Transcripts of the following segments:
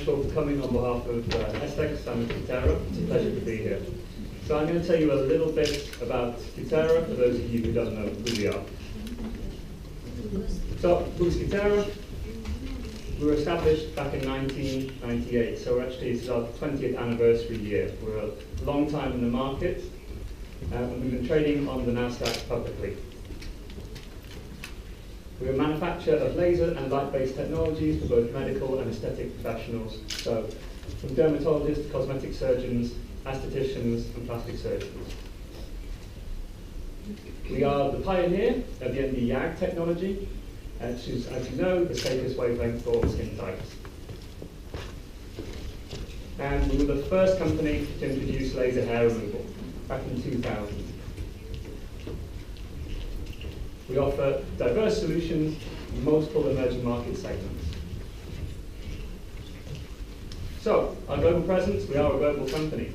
much for coming on behalf of SX and Cutera. It's a pleasure to be here. So I'm going to tell you a little bit about Cutera for those of you who don't know who we are. So, who's Cutera? We were established back in 1998, so actually it's our 20th anniversary year. We're a long time in the market, and we've been trading on the NASDAQ publicly. We're a manufacturer of laser and light-based technologies for both medical and aesthetic professionals, so from dermatologists, cosmetic surgeons, aestheticians, and plastic surgeons. We are the pioneer of the ND-YAG technology, which is, as you know, the safest wavelength for all skin types. And we were the first company to introduce laser hair removal back in 2000. We offer diverse solutions in multiple emerging market segments. So, our global presence, we are a global company.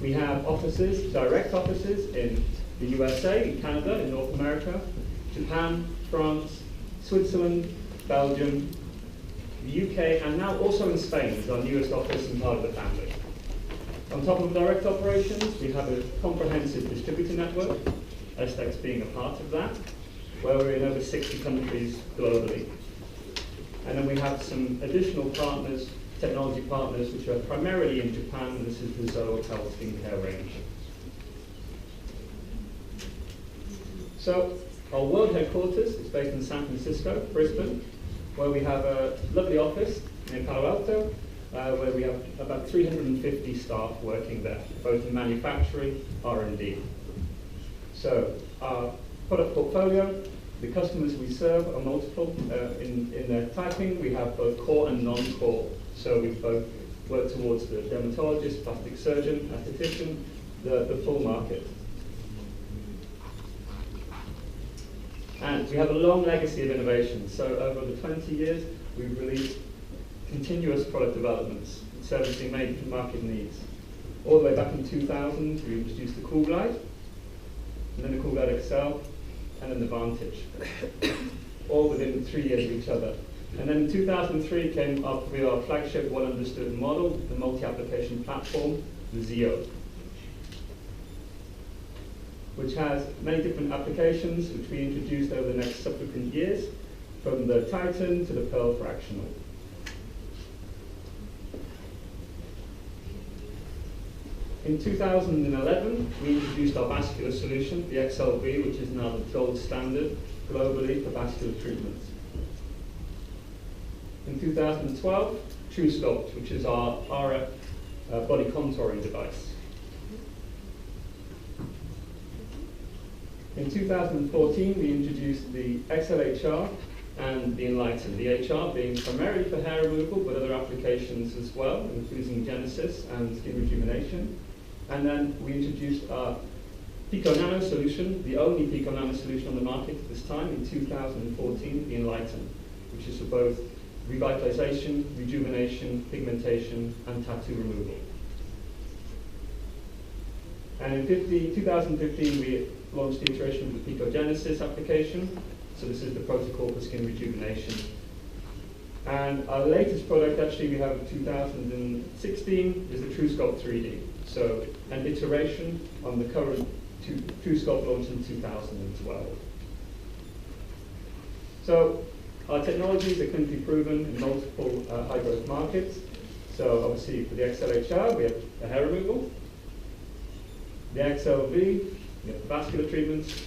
We have offices, direct offices in the USA, in Canada, in North America, Japan, France, Switzerland, Belgium, the UK, and now also in Spain is our newest office and part of the family. On top of direct operations, we have a comprehensive distributor network, SX being a part of that, where we're in over 60 countries globally. And then we have some additional partners, technology partners, which are primarily in Japan, and this is the Zoe Health skincare range. So, our world headquarters is based in San Francisco, Brisbane, where we have a lovely office near Palo Alto, where we have about 350 staff working there, both in manufacturing, R&D. So, our product portfolio, the customers we serve are multiple in their typing. We have both core and non-core. So we both work towards the dermatologist, plastic surgeon, esthetician, the full market. And we have a long legacy of innovation. So over the 20 years, we've released continuous product developments, servicing many different market needs. All the way back in 2000, we introduced the Cool Glide, and then the Cool Glide XL, and then the Vantage, all within 3 years of each other. And then in 2003 came up with our flagship well-understood model, the multi-application platform, the Zeo, which has many different applications which we introduced over the next subsequent years, from the Titan to the Pearl Fractional. In 2011, we introduced our vascular solution, the XLV, which is now the gold standard globally for vascular treatments. In 2012, TrueSculpt, which is our RF body contouring device. In 2014, we introduced the XLHR and the Enlighten, the HR being primarily for hair removal, but other applications as well, including genesis and skin rejuvenation. And then we introduced our Pico Nano solution, the only Pico Nano solution on the market at this time, in 2014, the Enlighten, which is for both revitalization, rejuvenation, pigmentation, and tattoo removal. And in 2015, we launched the iteration of the Pico Genesis application. So this is the protocol for skin rejuvenation. And our latest product, actually, we have in 2016, is the TrueSculpt 3D. So an iteration on the current TrueSculpt launched in 2012. So our technologies are clinically proven in multiple high-growth markets. So obviously for the XLHR, we have the hair removal. The XLV, we have the vascular treatments.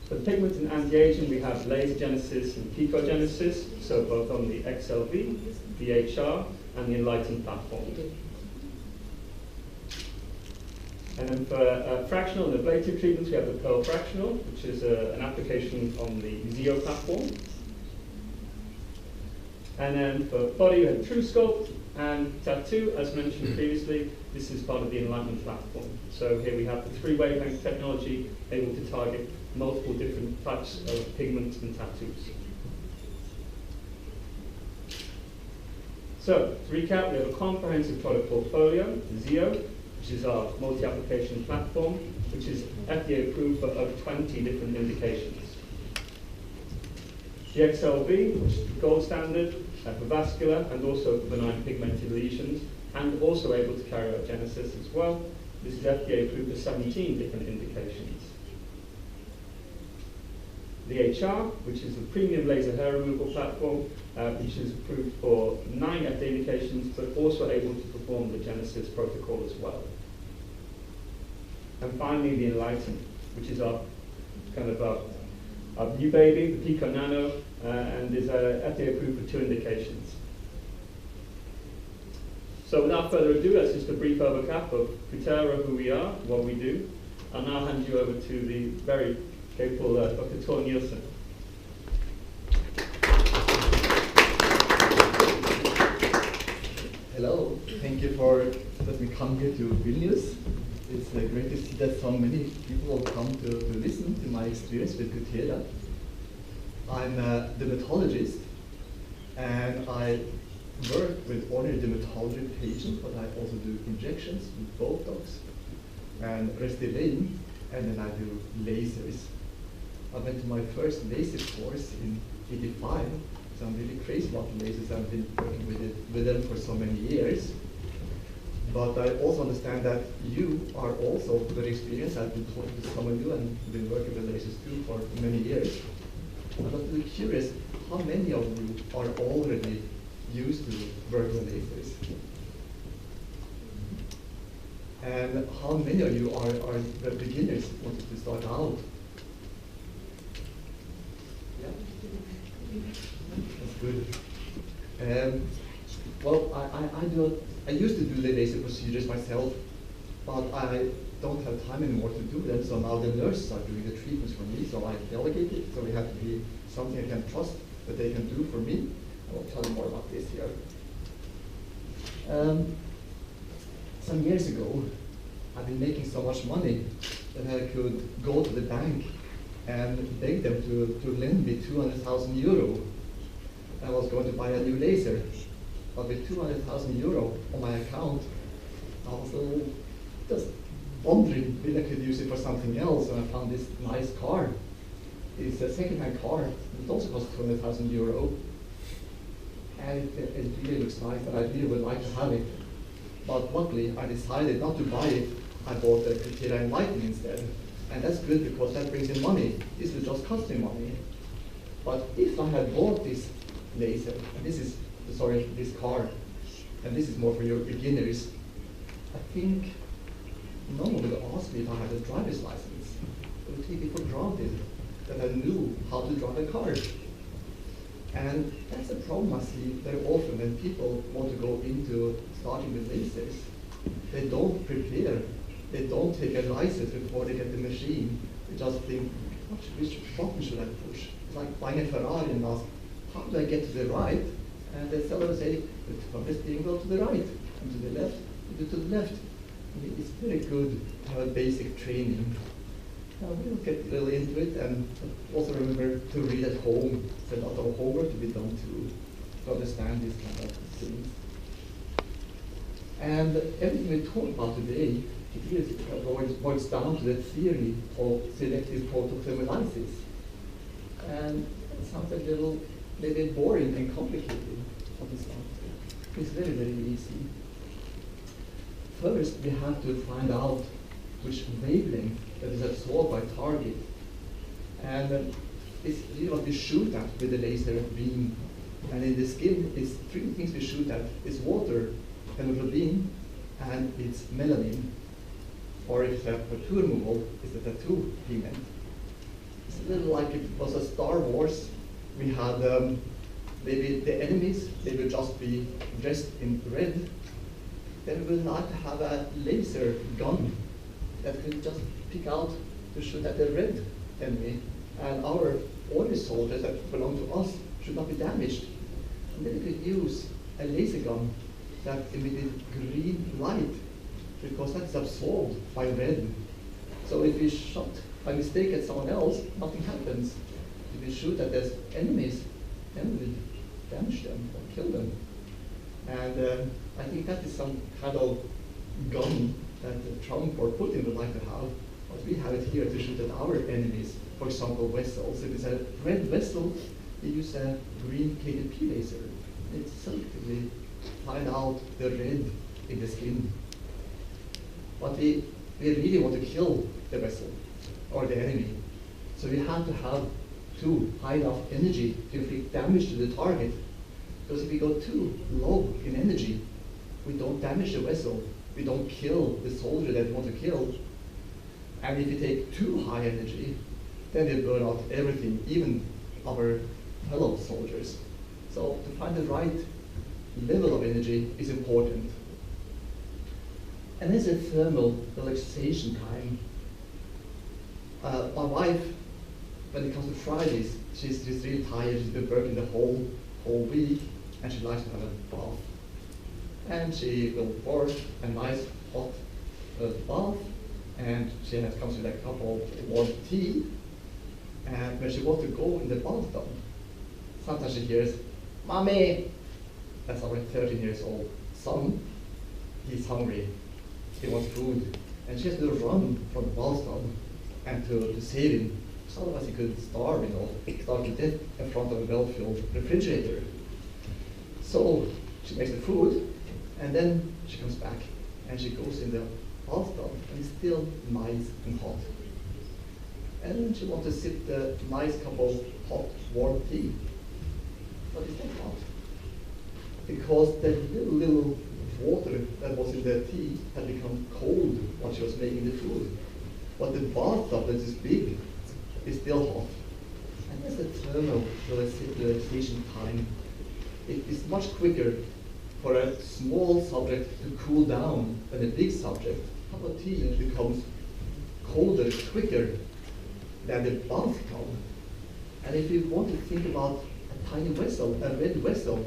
For the pigment and anti-aging, we have laser genesis and Pico Genesis, so both on the XLV, the HR, and the Enlighten platform. And then for fractional and ablative treatments, we have the Pearl Fractional, which is an application on the Zeo platform. And then for body, we have TrueSculpt, and tattoo, as mentioned previously, this is part of the Enlighten platform. So here we have the 3-wavelength technology able to target multiple different types of pigments and tattoos. So, to recap, we have a comprehensive product portfolio, Zeo, which is our multi-application platform, which is FDA approved for over 20 different indications. The XLV, which is the gold standard, for vascular and also for benign pigmented lesions, and also able to carry out genesis as well. This is FDA approved for 17 different indications. The HR, which is a premium laser hair removal platform, which is approved for 9 FDA indications, but also able to perform the genesis protocol as well. And finally, the Enlighten, which is our kind of our new baby, the Pico Nano, and is FDA approved for 2 indications. So without further ado, that's just a brief overcap of Cutera, who we are, what we do. I'll now hand you over to the very capable Dr. Nilsen. Hello, thank you for letting me come here to Vilnius. It's great to see that so many people will come to listen to my experience with Cutera. I'm a dermatologist, and I work with ordinary dermatology patients, but I also do injections with Botox and Restylane, and then I do lasers. I went to my first laser course in '85, so I'm really crazy about lasers. I've been working with them for so many years. But I also understand that you are also very experienced. I've been talking to some of you and been working with lasers too for many years. I'm really curious, how many of you are already used to work with lasers? And how many of you are the beginners wanting to start out? Yeah, that's good. Well, I used to do the laser procedures myself, but I don't have time anymore to do them, so now the nurses are doing the treatments for me, so I delegate it, so we have to be something I can trust that they can do for me. I will tell you more about this here. Some years ago, I've been making so much money that I could go to the bank and beg them to lend me 200,000 euro. I was going to buy a new laser, but with 200,000 euro on my account, I was just wondering if I could use it for something else, and I found this nice car. It's a second-hand car. It also costs 200,000 euro. And it really looks nice, and I really would like to have it. But luckily, I decided not to buy it. I bought the Cutera Enlighten instead. And that's good because that brings in money. This will just cost me money. But if I had bought this laser, and this car, and this is more for your beginners, I think no one would ask me if I had a driver's license. They would take it for granted that I knew how to drive a car. And that's a problem I see very often when people want to go into starting with lasers. They don't prepare. They don't take a license before they get the machine. They just think, which button should I push? It's like buying a Ferrari and ask, how do I get to the right? And the seller will say, turn the steering wheel to the right, and to the left, and to the left. And it's very good to have a basic training. We'll get really into it, and also remember to read at home. There's a lot of homework to be done to understand these kind of things. And everything we talk about today, it really boils down to the theory of selective photothermolysis. And it sounds a little maybe boring and complicated, but it's not. It's very, very easy. First, we have to find out which wavelength that is absorbed by target. And it's really what we shoot at with the laser beam. And in the skin, it's 3 things we shoot at. It's water, hemoglobin, and it's melanin. Or if it's a tattoo removal, it's the tattoo pigment. It's a little like it was a Star Wars. We had maybe the enemies, they will just be dressed in red. Then we will not have a laser gun that could just pick out to shoot at the red enemy. And our ordinary soldiers that belong to us should not be damaged. And then we could use a laser gun that emitted green light, because that's absorbed by red. So if we shot by mistake at someone else, nothing happens. If we shoot at their enemies, then we damage them or kill them. And I think that is some kind of gun that Trump or Putin would like to have. But we have it here to shoot at our enemies, for example, vessels. If it's a red vessel, we use a green KDP laser. It's selectively find out the red in the skin. But we really want to kill the vessel or the enemy. So we have to have too high enough energy to inflict damage to the target. Because if we go too low in energy, we don't damage the vessel. We don't kill the soldier that we want to kill. And if we take too high energy, then we burn out everything, even our fellow soldiers. So to find the right level of energy is important. And there's a thermal relaxation time. My wife, when it comes to Fridays, she's really tired. She's been working the whole week, and she likes to have a bath. And she will pour a nice hot bath, and she comes with a cup of warm tea. And when she wants to go in the bathtub, sometimes she hears, "Mommy!" That's our 13 years old son. He's hungry. He wants food. And she has to run from the bathtub and to save him. So otherwise he could starve, starve to death in front of a well-filled refrigerator. So she makes the food, and then she comes back, and she goes in the bathtub, and it's still nice and hot. And then she wants to sip the nice cup of hot, warm tea. But it's not hot. Because the little water that was in the tea had become cold when she was making the food. But the bathtub that is big is still hot. And that's the thermal relaxation time. It is much quicker for a small subject to cool down than a big subject. Cup of tea becomes colder quicker than the bathtub. And if you want to think about a tiny vessel, a red vessel,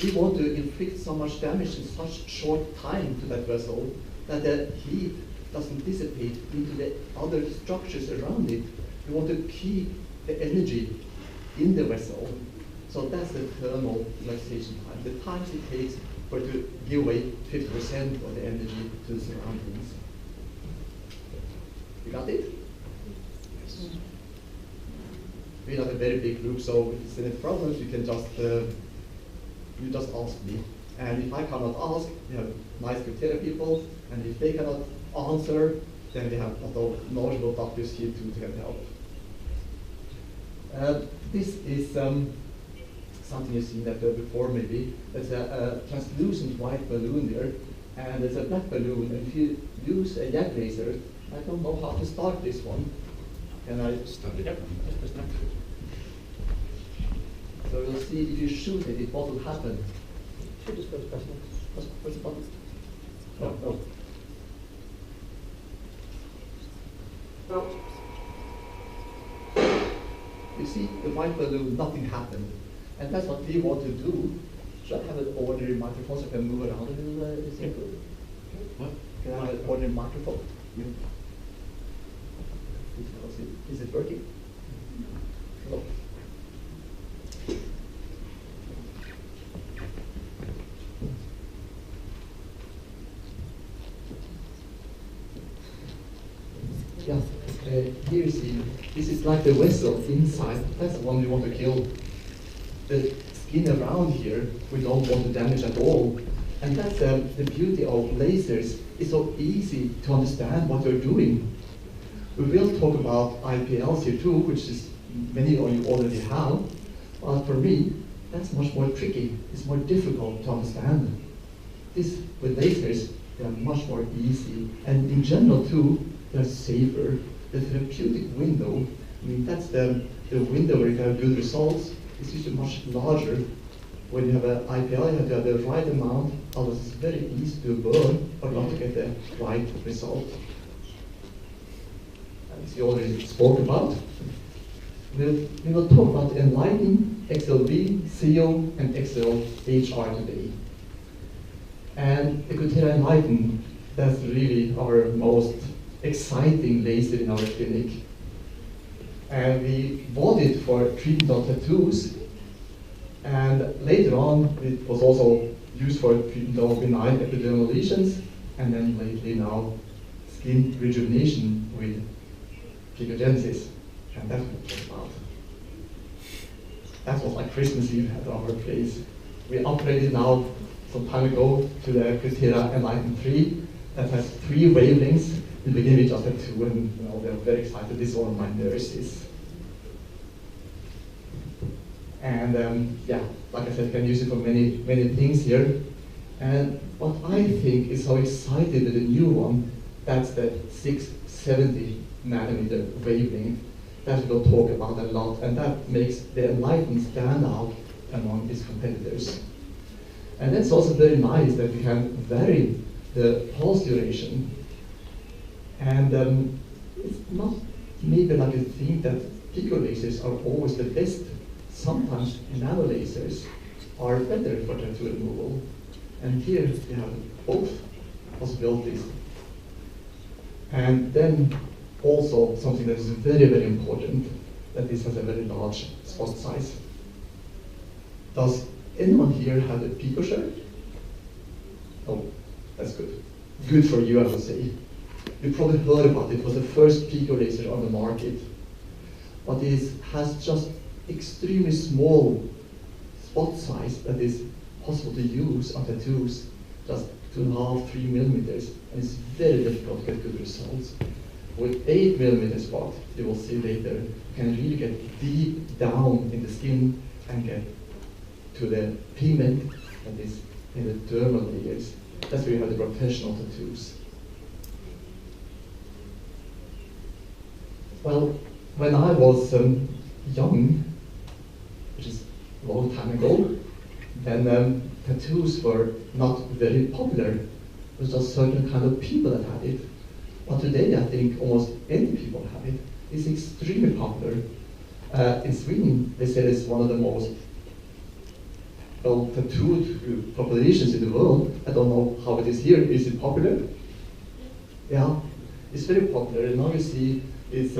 we want to inflict so much damage in such short time to that vessel that the heat doesn't dissipate into the other structures around it. We want to keep the energy in the vessel. So that's the thermal relaxation time, the time it takes for it to give away 50% of the energy to the surroundings. You got it? Yes. We're not a very big group, so if there's any problems, you can just you just ask me. And if I cannot ask, we have nice Cutera people, and if they cannot answer, then we have a lot of knowledgeable doctors here too to can help. This is something you've seen that before maybe. There's a translucent white balloon there, and there's a black balloon. And if you use a yak laser, I don't know how to start this one. Can I start it? Yep. So we'll see if you shoot it, what will happen. Shoot this first person. What's the button? Oh, no. No. You see the white balloon, nothing happened. And that's what we want to do. Should I have an ordinary microphone so I can move around a little? Is it good? What? Can I have an ordinary microphone? Yeah. Is it working? No. Yeah, here you see, this is like the vessel inside. That's the one we want to kill. The skin around here, we don't want to damage at all. And that's the beauty of lasers. It's so easy to understand what you're doing. We will talk about IPLs here too, which is many of you already have. But for me, that's much more tricky. It's more difficult to understand. This, with lasers, they are much more easy. And in general too, they're safer. The therapeutic window, I mean, that's the window where you have good results. It's usually much larger. When you have an IPL, you have to have the right amount, otherwise it's very easy to burn or not to get the right result. As you already spoke about, we will talk about enlighten, XLV, CO, and XLHR today. And the Cutera enlighten, that's really our most exciting laser in our clinic. And we bought it for treatment of tattoos, and later on it was also used for treatment of benign epidermal lesions, and then lately now skin rejuvenation with gigagenesis, and that's what it was about. That was like Christmas Eve at our place. We upgraded now some time ago to the Cutera Enlighten 3 that has 3 wavelengths. In the beginning we just had 2, and they're very excited. This is one of my nurses. And yeah, like I said, you can use it for many things here. And what I think is so exciting with the new one, that's the 670 nanometer wavelength. That we'll talk about a lot, and that makes the enlighten stand out among its competitors. And it's also very nice that we can vary the pulse duration. And it's not maybe like you think that pico lasers are always the best. Sometimes nano lasers are better for tattoo removal. And here we have both possibilities. And then also something that is very important, that this has a very large spot size. Does anyone here have a pico shirt? Oh, that's good. Good for you, I would say. You probably heard about it. It was the first pico laser on the market. But it has just extremely small spot size that is possible to use on tattoos, just 2.5, 3 millimeters, and it's very difficult to get good results. With 8 millimeter spot, you will see later, you can really get deep down in the skin and get to the pigment that is in the dermal layers. That's where you have the professional tattoos. Well, when I was young, which is a long time ago, then tattoos were not very popular. It was just certain kind of people that had it. But today, I think almost any people have it. It's extremely popular. In Sweden, they say it's one of the most tattooed populations in the world. I don't know how it is here. Is it popular? Yeah, it's very popular. And now you see it's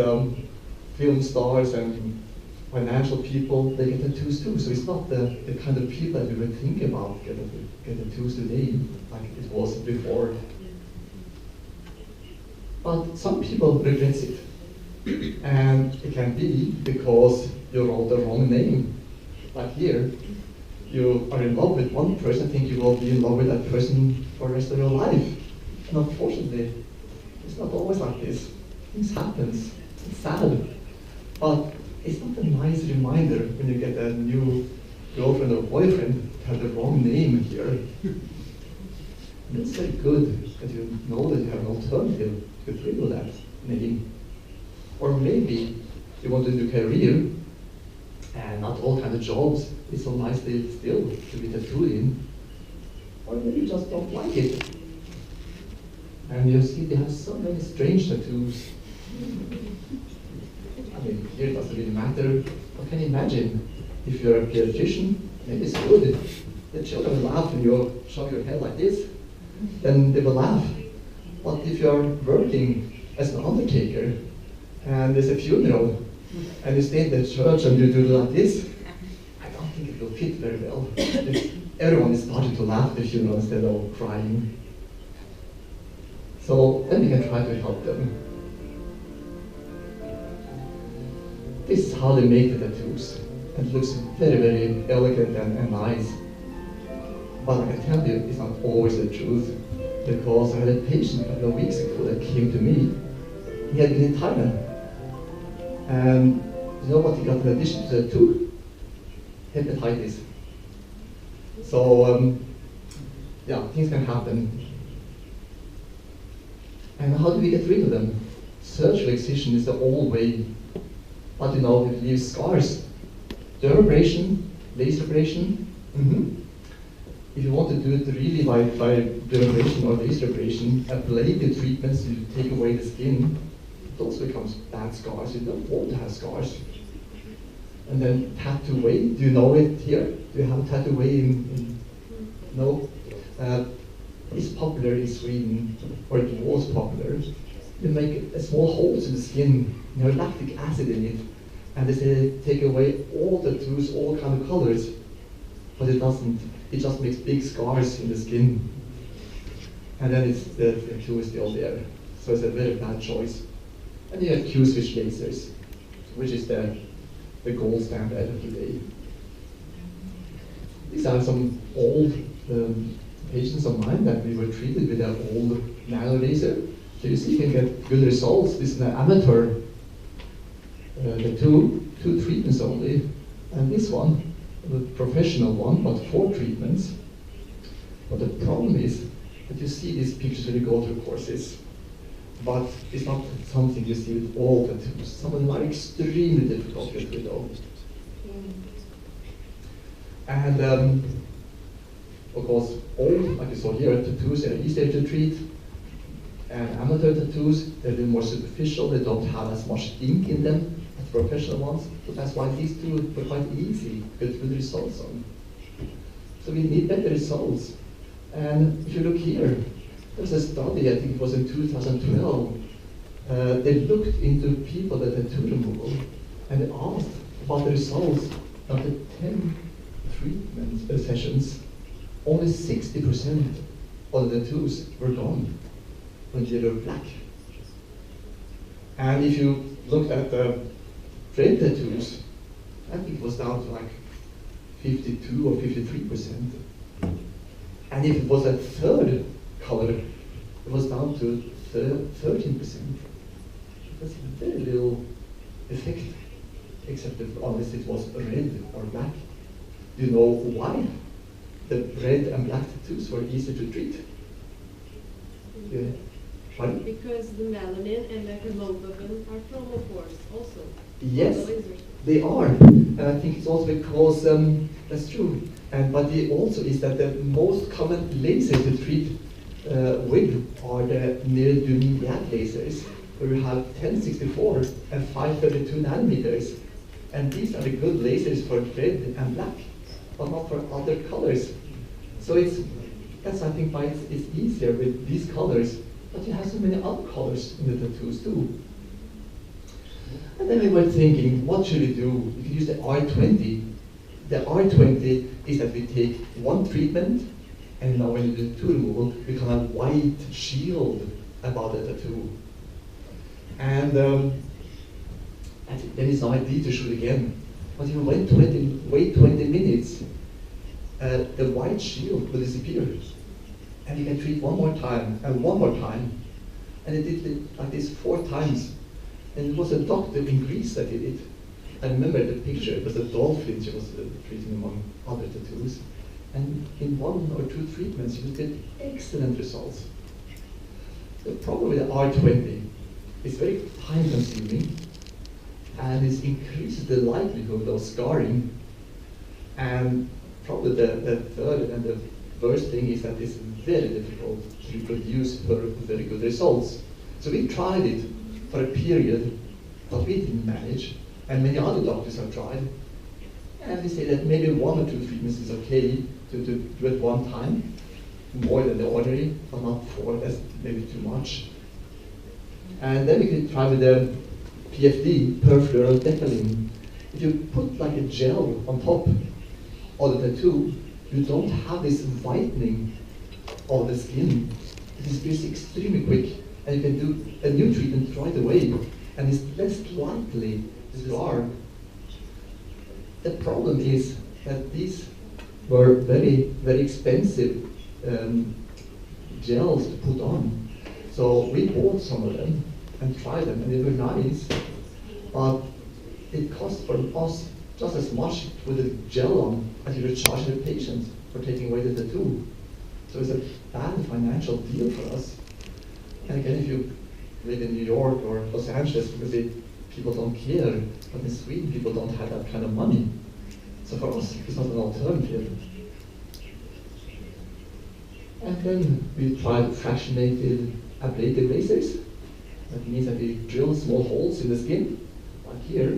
film stars and financial people, they get tattoos too. So it's not the kind of people that we would think about get tattoos today, like it was before. But some people regret it. And it can be because you wrote the wrong name. Like here, you are in love with one person, think you will be in love with that person for the rest of your life. And unfortunately, it's not always like this. Things happen. It's sad. But it's not a nice reminder when you get a new girlfriend or boyfriend to have the wrong name here. And it's very good that you know that you have an alternative to get rid of that name. Or maybe you want to do career, and not all kinds of jobs is so nicely still to be tattooed in. Or maybe you just don't like it. And you see they have so many strange tattoos. I mean, here it doesn't really matter. But can you imagine if you're a pediatrician, maybe it's good. The children will laugh when you shove your head like this, then they will laugh. But if you're working as an undertaker, and there's a funeral, and you stay in the church and you do like this, I don't think it will fit very well. Everyone is starting to laugh at the funeral instead of crying. So then we can try to help them. This is how they make the tattoos. And it looks very elegant and nice. But I can tell you, it's not always the truth. Because I had a patient a couple of weeks ago that came to me. He had been in Thailand. And you know what he got in addition to the tattoo? Hepatitis. So, yeah, things can happen. And how do we get rid of them? Surgical excision is the old way. But you know, it leaves scars. Dermabrasion, laser abrasion. If you want to do it really by dermabrasion or laser abrasion, ablative treatments, you take away the skin, it also becomes bad scars. You don't want to have scars. And then tattoo way, do you know it here? Do you have a tattoo way in no? It's popular in Sweden, or it was popular. You make a small holes in the skin, you have lactic acid in it, and they say take away all tattoos, all kind of colors, but it doesn't. It just makes big scars in the skin, and then the tattoo is still there. So it's a very bad choice. And you have Q-switch lasers, which is the gold standard of today. These are some old patients of mine that we were treated with an old nano laser. So you see, you can get good results. This is an amateur, the two treatments only, and this one, the professional one, but 4 treatments. But the problem is that you see these pictures when you go through courses, but it's not something you see with all tattoos. Some of them are extremely difficult to get rid of. And of course, all, like you saw here, tattoos are easier to treat. And amateur tattoos, they're a little more superficial, they don't have as much ink in them as professional ones. So that's why these two were quite easy to get good results on. So we need better results. And if you look here, there's a study, I think it was in 2012, they looked into people that had tattoo removal and they asked about the results after 10 treatment sessions. Only 60% of the tattoos were gone when they were black. And if you looked at the red tattoos, I think it was down to like 52 or 53%. And if it was a third color, it was down to 13%. That's very little effect, except if unless it was red or black. Do you know why the red and black tattoos were easy to treat? Yeah. Pardon? Because the melanin and the hemoglobin are chromophores also. Yes, The lasers. they are. And I think it's also because, that's true. But it also is that the most common lasers to treat with are the neodymium black lasers, where we have 1064 and 532 nanometers. And these are the good lasers for red and black, but not for other colors. So that's I think why it's easier with these colors, but you have so many other colors in the tattoos too. And then we were thinking, what should we do? We could use the R20. The R20 is that we take one treatment, and now when you do tattoo removal, we can have a white shield about the tattoo. And then it's no idea to shoot again. But if you wait 20 minutes, the white shield will disappear. And you can treat one more time, and one more time. And it did it like this 4 times. And it was a doctor in Greece that did it. I remember the picture, it was a dolphin she was treating among other tattoos. And in 1 or 2 treatments, you would get excellent results. The problem with the R20 is very time consuming, and it increases the likelihood of scarring. And probably the third and the worst thing is that it's very difficult to produce very good results. So we tried it for a period, but we didn't manage. And many other doctors have tried. And they say that maybe 1 or 2 treatments is okay to do it one time, more than the ordinary, but not 4, that's maybe too much. And then we could try with the PFD, perfluorodecaline. If you put like a gel on top of the tattoo, you don't have this whitening of the skin. It is extremely quick, and you can do a new treatment right away, and it's less likely to scar. The problem is that these were very, very expensive gels to put on. So we bought some of them and tried them, and they were nice, but it cost for us just as much with the gel on as you would charge the patient for taking away the tattoo. So it's a bad financial deal for us. And again, if you live in New York or Los Angeles, because people don't care, but in Sweden people don't have that kind of money. So for us, it's not an alternative. And then we tried fractionated ablative lasers. That means that we drill small holes in the skin, like here,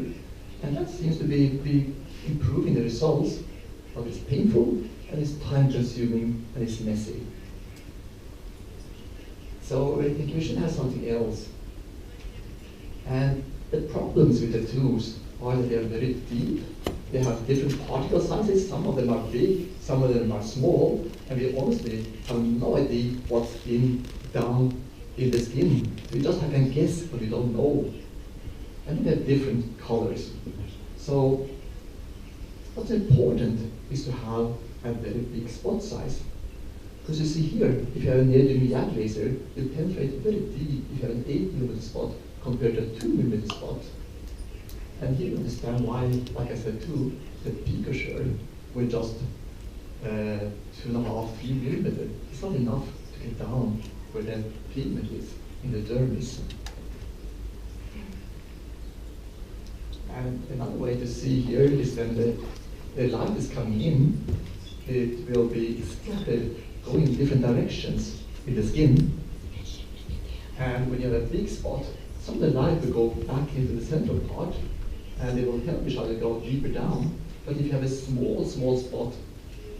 and that seems to be improving the results, but it's painful, and it's time-consuming, and it's messy. So I think we should have something else. And the problems with the tattoos are that they are very deep. They have different particle sizes. Some of them are big, some of them are small, and we honestly have no idea what's down in the skin. We just can guess, but we don't know. And they have different colors. So what's important is to have have very big spot size. Because you see here, if you have a near-dimiad laser, you penetrate very deep if you have an 8mm spot compared to a 2mm spot. And here you understand why, like I said too, the picosure with just 2.5, 3mm is not enough to get down where the pigment is in the dermis. And another way to see here is when the light is coming in, it will be scattered going in different directions in the skin. And when you have a big spot, some of the light will go back into the central part, and they will help each other go deeper down. But if you have a small spot,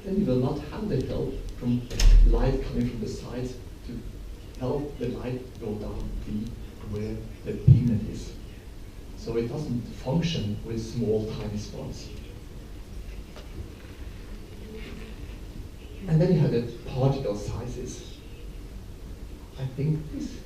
then you will not have the help from light coming from the sides to help the light go down deep where the pigment is. So it doesn't function with small, tiny spots. And then you have the particle sizes. I think this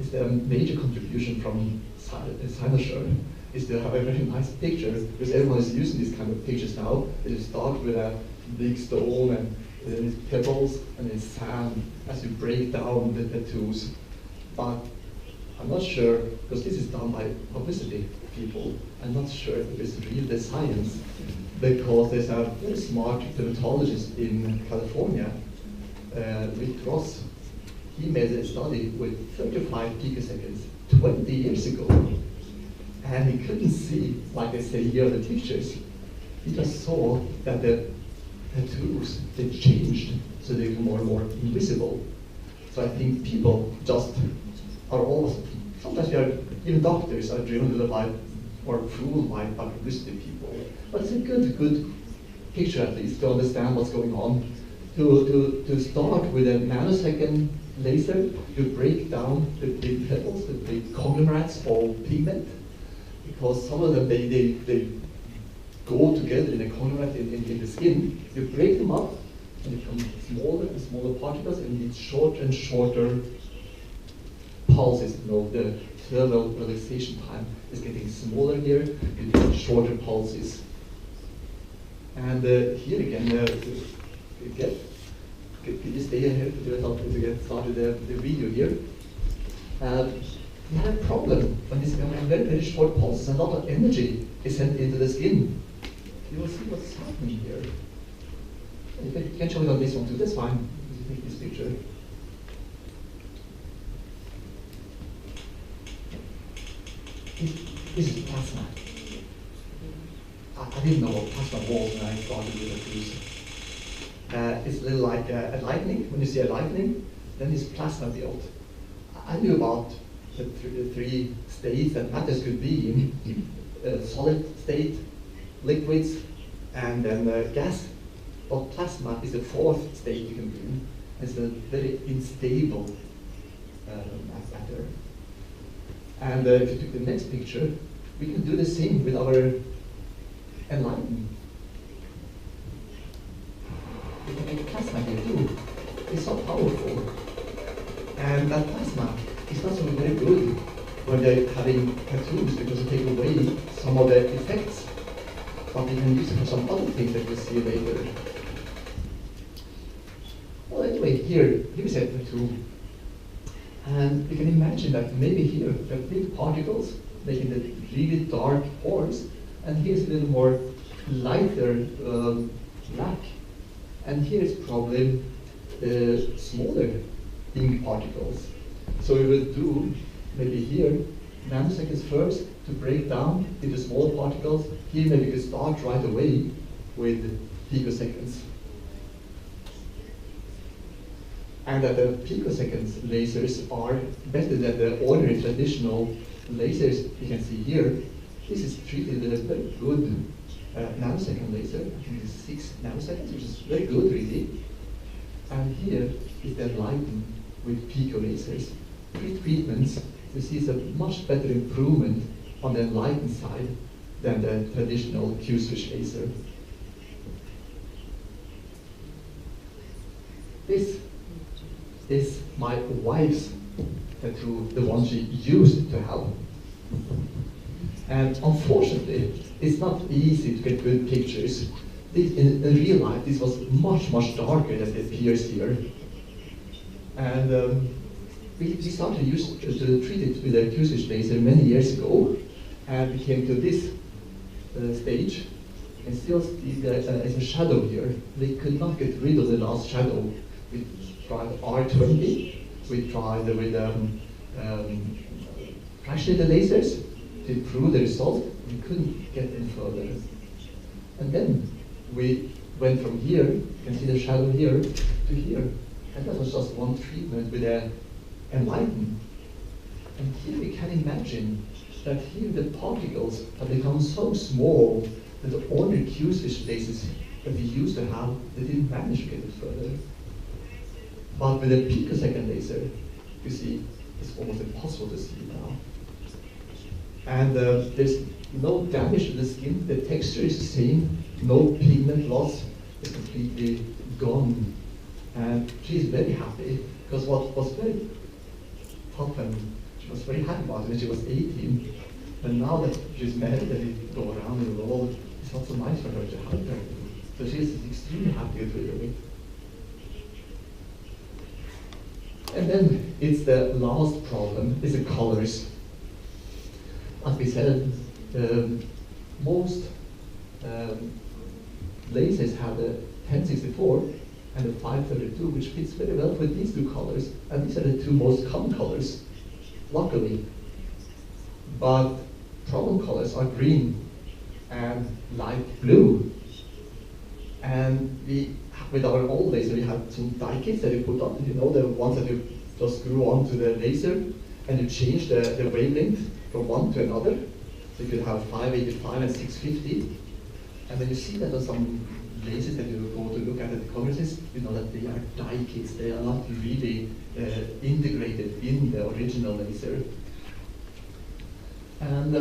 is the major contribution from Cynosure, is to have a very nice picture, because everyone is using these kind of pictures now. They start with a big stone, and then it's pebbles, and then sand as you break down the tattoos. But I'm not sure, because this is done by publicity people, I'm not sure if it's real the science, because there's a very smart dermatologist in California, Rick Ross. He made a study with 35 picoseconds 20 years ago, and he couldn't see, like I say here, the pictures. He just saw that the tattoos, they changed, so they become more and more invisible. So I think people just are always, sometimes we are, even doctors are driven by or fooled by publicity people. But it's a good picture at least to understand what's going on. To start with a nanosecond laser, you break down the big pebbles, the big conglomerates of pigment, because some of them, they go together in a conglomerate in the skin. You break them up, and they become smaller and smaller particles, and you need shorter and shorter pulses. You know, the thermal relaxation time is getting smaller here, you need shorter pulses. And here again, can you stay here to help me to get started the video here? We have a problem when this very short pulses, and a lot of energy is sent into the skin. You will see what's happening here. You can show it on this one too, that's fine. You take this picture. This is plasma. I didn't know what plasma was when I started with tattoos. It's a little like a lightning. When you see a lightning, then it's plasma built. I knew about the three states that matters could be in: solid state, liquids, and then gas. But plasma is the fourth state you can be in. It's a very unstable matter. And if you took the next picture, we can do the same with our enlighten. We can make plasma here too. It's so powerful. And that plasma is not so very good when they're having tattoos, because it takes away some of the effects. But we can use it for some other things that we'll see later. Well, anyway, here's a tattoo. And you can imagine that maybe here there are big particles making the really dark pores, and here's a little more lighter black. And here is probably smaller ink particles. So we will do maybe here nanoseconds first to break down into smaller particles. Here maybe we can start right away with picoseconds. And that the picoseconds lasers are better than the ordinary traditional lasers you can see here. This is treated with a very good nanosecond laser. I think it's 6 nanoseconds, which is very good really. And here is the enlighten with pico lasers. Pre-treatments, you see it's a much better improvement on the enlighten side than the traditional Q-switch laser. This is my wife's tattoo, the one she used to have. And unfortunately, it's not easy to get good pictures in real life, this was much, much darker than it appears here. And we started to treat it with a Q-switch laser many years ago, and we came to this stage, and still there's a shadow here. We could not get rid of the last shadow. We tried R20, we tried with flashlight lasers to improve the result. We couldn't get any further. And then we went from here, you can see the shadow here, to here. And that was just one treatment with an enlighten. And here we can imagine that here the particles have become so small that the ordinary Q-switch lasers that we used to have, they didn't manage to get it further. But with a picosecond laser, you see, it's almost impossible to see it now. And there's no damage to the skin, the texture is the same, no pigment loss, it's completely gone. And she's very happy, because what was very tough, and she was very happy about it when she was 18, and now that she's married and we go around in the world, it's not so nice for her to have her. So she's extremely happy to get rid of it. And then it's the last problem, is the colors. As we said, most lasers have the 1064 and the 532, which fits very well with these two colors. And these are the two most common colors, luckily. But problem colors are green and light blue. And we, with our old laser, we had some die kits that we put on, you know, the ones that you just screw onto the laser, and you change the wavelength from one to another. So you could have 585 and 650. And when you see that on some lasers that you go to look at the congresses, you know that they are die kits. They are not really integrated in the original laser. And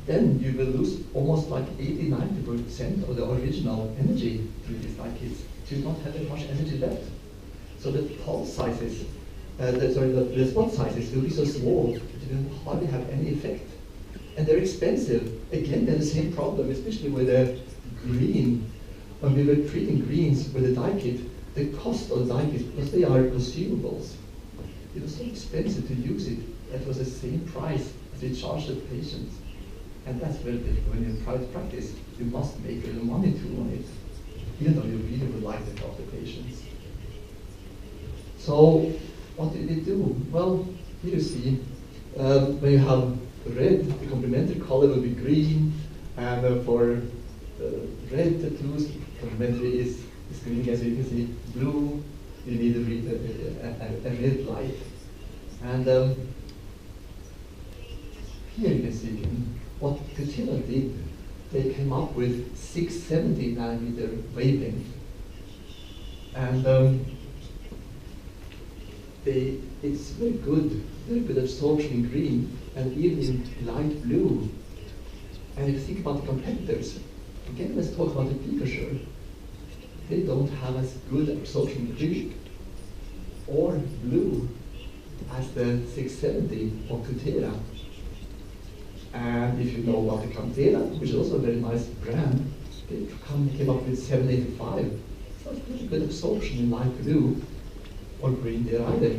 then you will lose almost like 80–90% of the original energy through these die kits. So you don't have that much energy left. So the pulse sizes, the spot sizes will be so small that you will hardly have any effect. And they're expensive. Again, they're the same problem, especially with the green. When we were treating greens with a die kit, the cost of the die kit, because they are consumables, it was so expensive to use it, that was the same price as we charged the patients. And that's very difficult. When you're in private practice, you must make a little money too on it, even though you really would like to help the patients. So what did we do? Well, here you see, when you have red, the complementary color will be green, and for red tattoos, complementary is green, as you can see. Blue, you need a red light. And here you can see again what Cutera did. They came up with 670 nanometer wavelength. And it's very good absorption in green, and even in light blue. And if you think about the competitors, again, let's talk about the Picosure. They don't have as good absorption in green or blue as the 670 of Cutera. And if you know about the Cutera, which is also a very nice brand, they came up with 785. So it's pretty good absorption in light blue or green there either.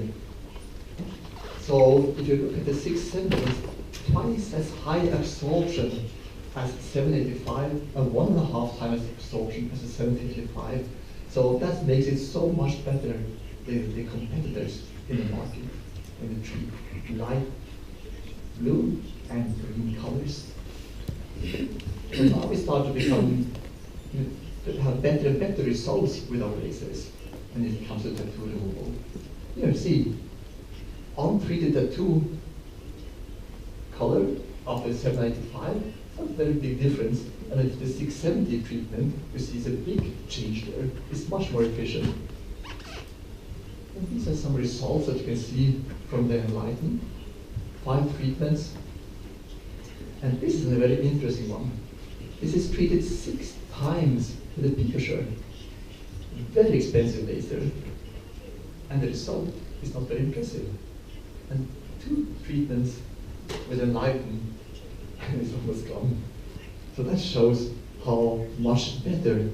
So if you look at the 670, it's twice as high absorption as 785 and 1.5 times absorption as the 755. So that makes it so much better than the competitors in the market when they treat light blue and green colors. And now we start to have better and better results with our lasers when it comes to tattoo removal. Here, see, untreated tattoo color of the 795, it's not a very big difference. And if the 670 treatment, you see it's a big change there. It's much more efficient. And these are some results that you can see from the enlighten. 5 treatments. And this is a very interesting one. This is treated 6 times with a Picosure. Very expensive laser. And the result is not very impressive. And 2 treatments with enlighten, and it's almost gone. So that shows how much better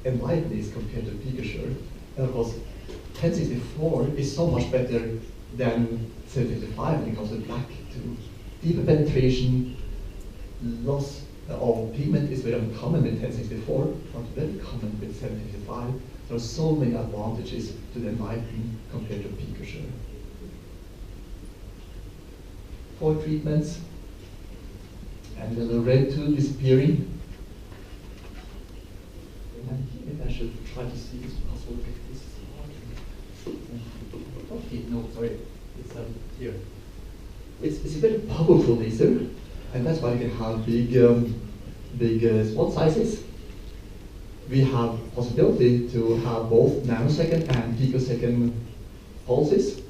enlighten is compared to Picasure. And of course, 1064 is so much better than 755 when it comes to black to deeper penetration. Loss of pigment is very uncommon with 1064, not very common with 755. There are so many advantages to the enlighten compared to Picasure. 4 treatments, and the red tool disappearing. And maybe I should try to see if it's possible to get this. Okay, no, sorry, it's here. It's a very powerful laser, and that's why we can have big spot sizes. We have possibility to have both nanosecond and picosecond pulses.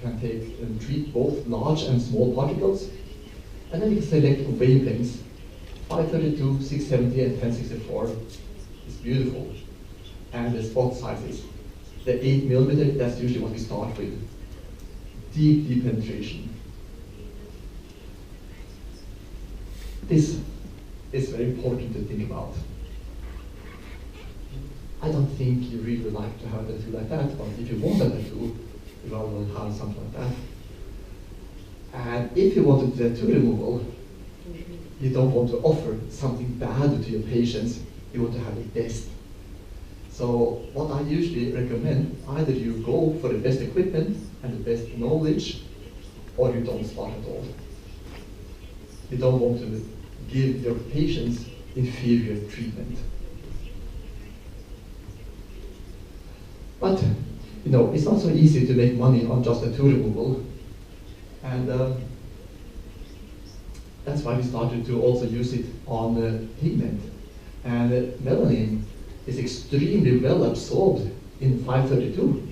Can take and treat both large and small particles, and then you can select wavelengths. 532, 670, and 1064 is beautiful, and the spot sizes. The 8mm, that's usually what we start with. Deep penetration. This is very important to think about. I don't think you really would like to have a tool like that, but if you want a tool, you rather have something like that. And if you want to do tool removal, you don't want to offer something bad to your patients, you want to have the best. So what I usually recommend, either you go for the best equipment and the best knowledge, or you don't start at all. You don't want to give your patients inferior treatment. But you know, it's not so easy to make money on just a tool removal. And that's why we started to also use it on pigment. And melanin is extremely well absorbed in 532.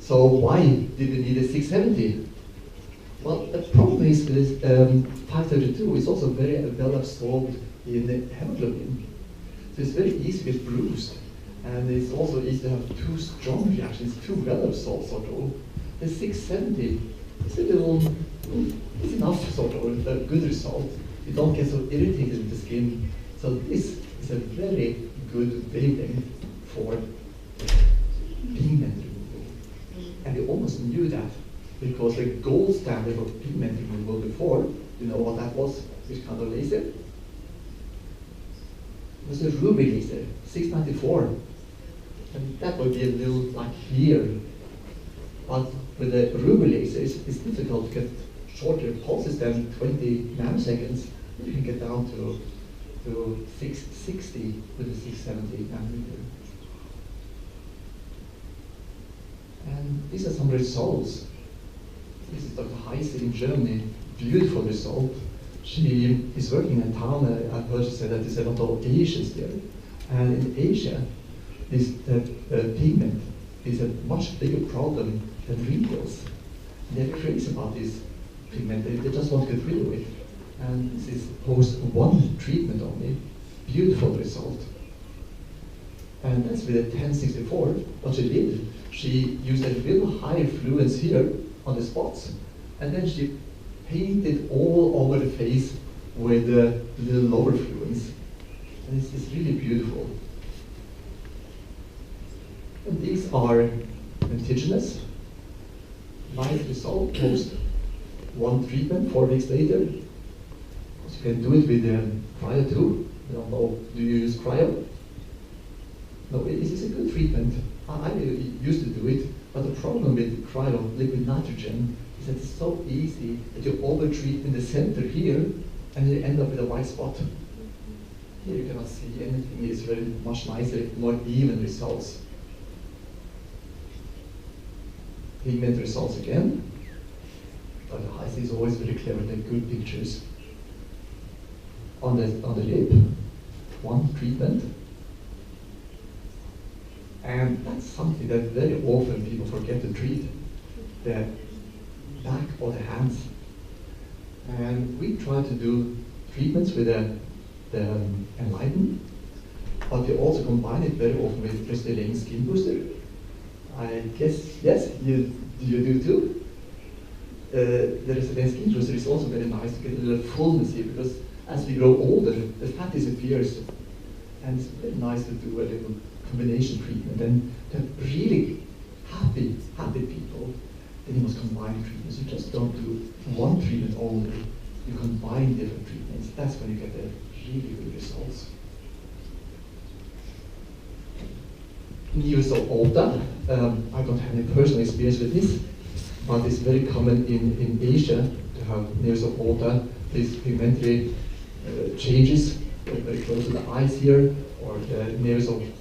So why did we need a 670? Well, the problem is with 532 is also very well absorbed in hemoglobin. So it's very easy to get bruised. And it's also easy to have too strong reactions, too well absorbed sort of. The 670 is a little, it's enough sort of, a good result. You don't get so irritated with the skin. So this is a very good wavelength for pigment removal. And we almost knew that because the gold standard for pigment removal before, you know what that was, which kind of laser? It was a ruby laser, 694. And that would be a little like here. But with the ruby lasers, it's difficult to get shorter pulses than 20 nanoseconds. You can get down to 660 with a 670 nanometer. And these are some results. This is Dr. Heise in Germany. Beautiful result. She is working in a town, I've heard she said that there's a lot of Asians there. And in Asia, pigment is a much bigger problem than wrinkles. They're crazy about this pigment. They just want to get rid of it. And this is post one treatment only. Beautiful result. And that's with a 1064. What she did, she used a little higher fluence here on the spots, and then she painted all over the face with a little lower fluence. And it's really beautiful. And these are indigenous. Nice result, post one treatment, 4 weeks later. You can do it with cryo too. I don't know, do you use cryo? No, it is a good treatment. I used to do it, but the problem with cryo, liquid nitrogen, is that it's so easy that you over-treat in the center here, and you end up with a white spot. Here you cannot see anything. It's very much nicer, more even results. Pigment results again. Dr. Heise is always very clever to take good pictures. On the lip, one treatment. And that's something that very often people forget to treat, the back or the hands. And we try to do treatments with the enlighten, but we also combine it very often with Restylane Skin Booster. I guess, yes, you do too. The Restylane Skin Booster is also very nice to get a little fullness here, because as we grow older, the fat disappears. And it's very nice to do a little combination treatment. And to have really happy people, then you must combine treatments. You just don't do one treatment only. You combine different treatments. That's when you get the really good results. Neurosol Ulta, I don't have any personal experience with this, but it's very common in Asia to have Neurosol Ulta, these pigmentary changes very close to the eyes here, or the Neurosol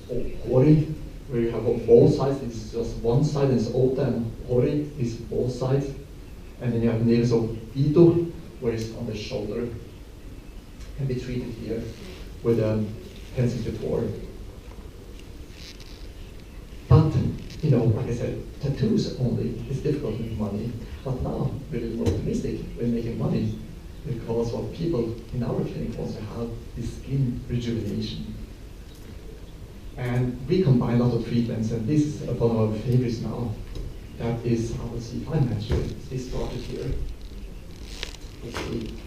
Hori, where you have on both sides. It's just one side, and it's Ulta, and Hori is both sides. And then you have Neurosol Ito, where it's on the shoulder. Can be treated here with pencil before. But, you know, like I said, tattoos only is difficult with money. But now we're a little optimistic. We're making money because what people in our clinic also have is skin rejuvenation. And we combine a lot of treatments, and this is one of our favorites now. That is, I will see if I mention it. This started here. Let's see.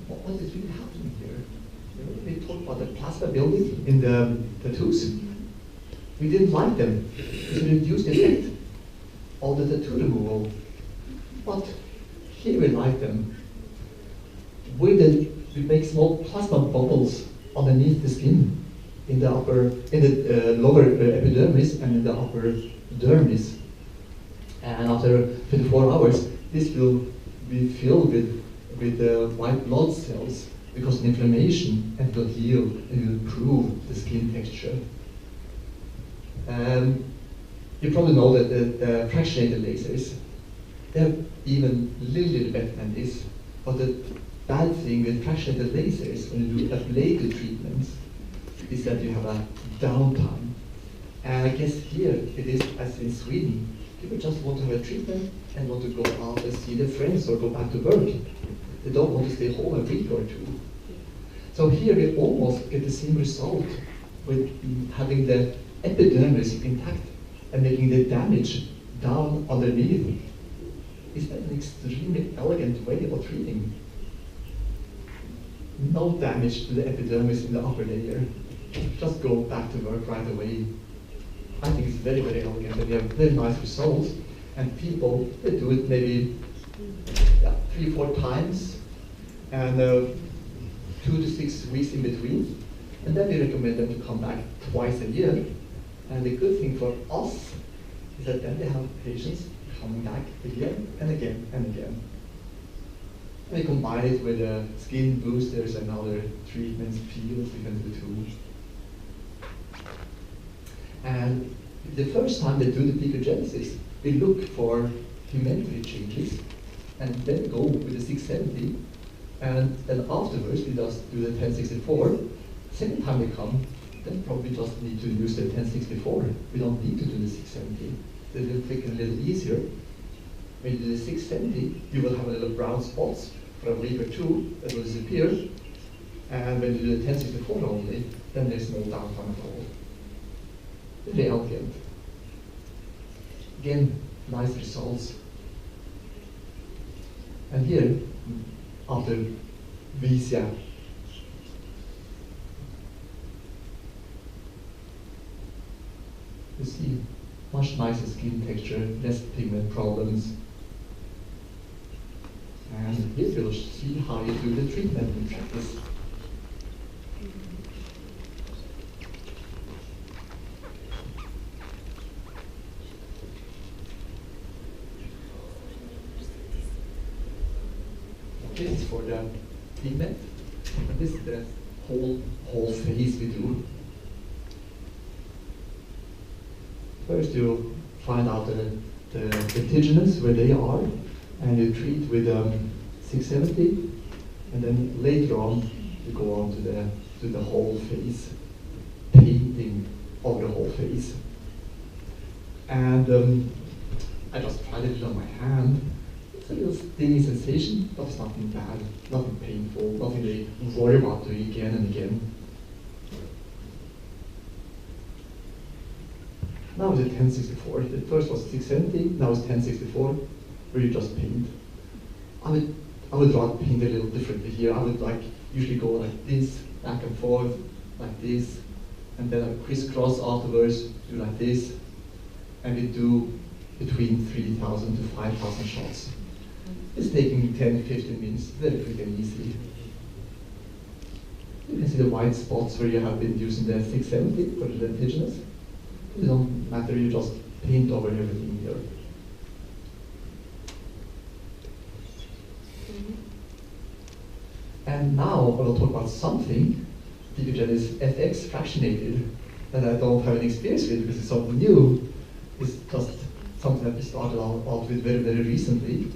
What is really happening here? You know, we talked about the plasma building in the tattoos. We didn't like them. It's a reduced effect of the tattoo removal. But here we like them. We make small plasma bubbles underneath the skin, in the lower epidermis and in the upper dermis. And after 24 hours, this will be filled with white blood cells because of inflammation, and will heal and will improve the skin texture. You probably know that the fractionated lasers, they're even a little better than this. But the bad thing with fractionated lasers, when you do ablative treatments, is that you have a downtime. And I guess here it is as in Sweden. People just want to have a treatment and want to go out and see their friends or go back to work. They don't want to stay home a week or two. So here we almost get the same result with having the epidermis intact and making the damage down underneath. Is that an extremely elegant way of treating? No damage to the epidermis in the upper layer. Just go back to work right away. I think it's very, very elegant, and we have very nice results. And people, they do it maybe 3-4 times, and 2 to 6 weeks in between. And then we recommend them to come back twice a year. And the good thing for us is that then they have patients coming back again and again and again. And we combine it with skin boosters and other treatments, peels, we can do too. And the first time they do the picogenesis, we look for pigmentary changes and then go with the 670. And then afterwards, we just do the 1064. Second time they come, then probably just need to use the 1064. We don't need to do the 670. They will click a little easier. When you do the 670, you will have a little brown spots for a week or two that will disappear. And when you do the 1064 only, then there's no downtime at all. Very elegant. Again, nice results. And here, after Visia, you see much nicer skin texture, less pigment problems. And here you'll see how you do the treatment in practice. This is for the pigment, and this is the whole phase we do. First you find out the vertiginous, where they are, and you treat with 670, and then later on you go on to the whole face, painting of the whole face. And I just tried it on my hand. It's a little stingy sensation, but it's nothing bad, nothing painful, nothing they worry about doing again and again. Now it's 1064. The first was 670, now it's 1064, where you just paint. I would rather paint a little differently here. I would usually go like this, back and forth, like this, and then I crisscross afterwards, do like this, and we do between 3,000 to 5,000 shots. It's taking 10-15 minutes, very quick and easy. You can see the white spots where you have been using the 670 for the lentiginous. It doesn't matter, you just paint over everything here. And now I will talk about something, picogenesis FX fractionated, that I don't have any experience with because it's something new. It's just something that we started out with very, very recently.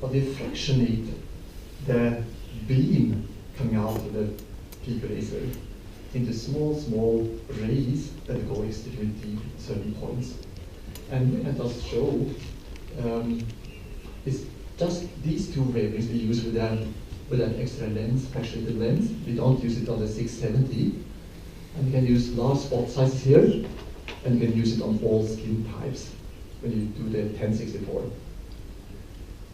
But we fractionate the beam coming out of the pico laser into small rays that go extremely deep at certain points. And I just show it's just these two wavelengths we use with an extra lens, fractionated lens. We don't use it on the 670. And you can use large spot sizes here, and you can use it on all skin types when you do the 1064.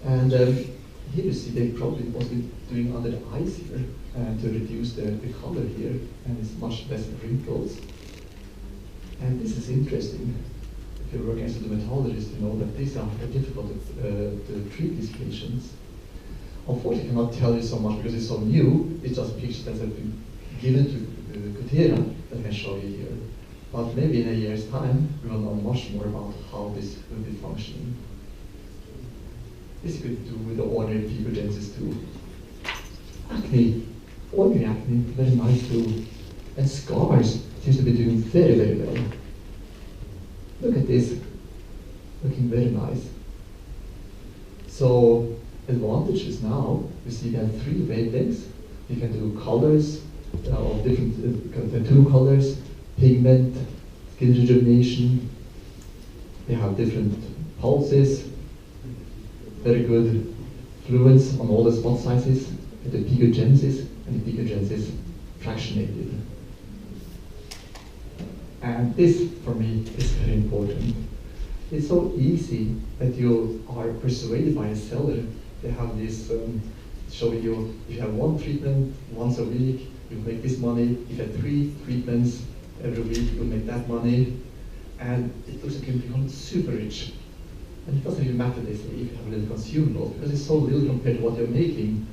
And here you see they probably was doing under the eyes here to reduce the color here, and it's much less wrinkles. And this is interesting. If you're working as a dermatologist, you know that these are very difficult to treat these patients. Unfortunately, I cannot tell you so much because it's so new. It's just pictures that have been given to Cutera that I can show you here. But maybe in a year's time, we will know much more about how this will be functioning. This you could do with the ordinary picogenesis too. Acne, ordinary acne, very nice too. And scars seems to be doing very, very well. Look at this, looking very nice. So advantages now, you see there are 3 wavelengths. You can do colors of different tattoo colors, pigment, skin rejuvenation. They have different pulses. Very good fluence on all the spot sizes, the picogenesis and the picogenesis fractionated. And this, for me, is very important. It's so easy that you are persuaded by a seller. They have this showing you, if you have 1 treatment once a week, you make this money. If you have 3 treatments every week, you'll make that money. And it looks like you become super rich. And it doesn't even matter, they say, if you have a little consumable, because it's so little compared to what you're making.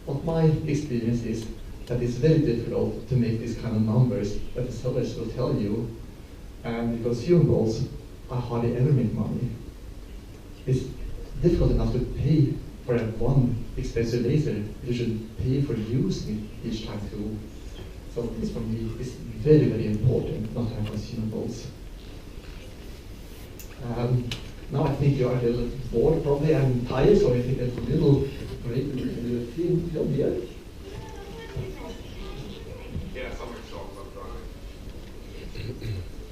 But my experience is that it's very difficult to make these kind of numbers that the sellers will tell you. And the consumables, I hardly ever make money. It's difficult enough to pay for that one expensive laser. You should pay for using it each time too. So this for me is very, very important, not to have consumables. Now I think you are a little bored probably and tired, so I think there's a little break in the film here. Yeah, something stops, I'm driving.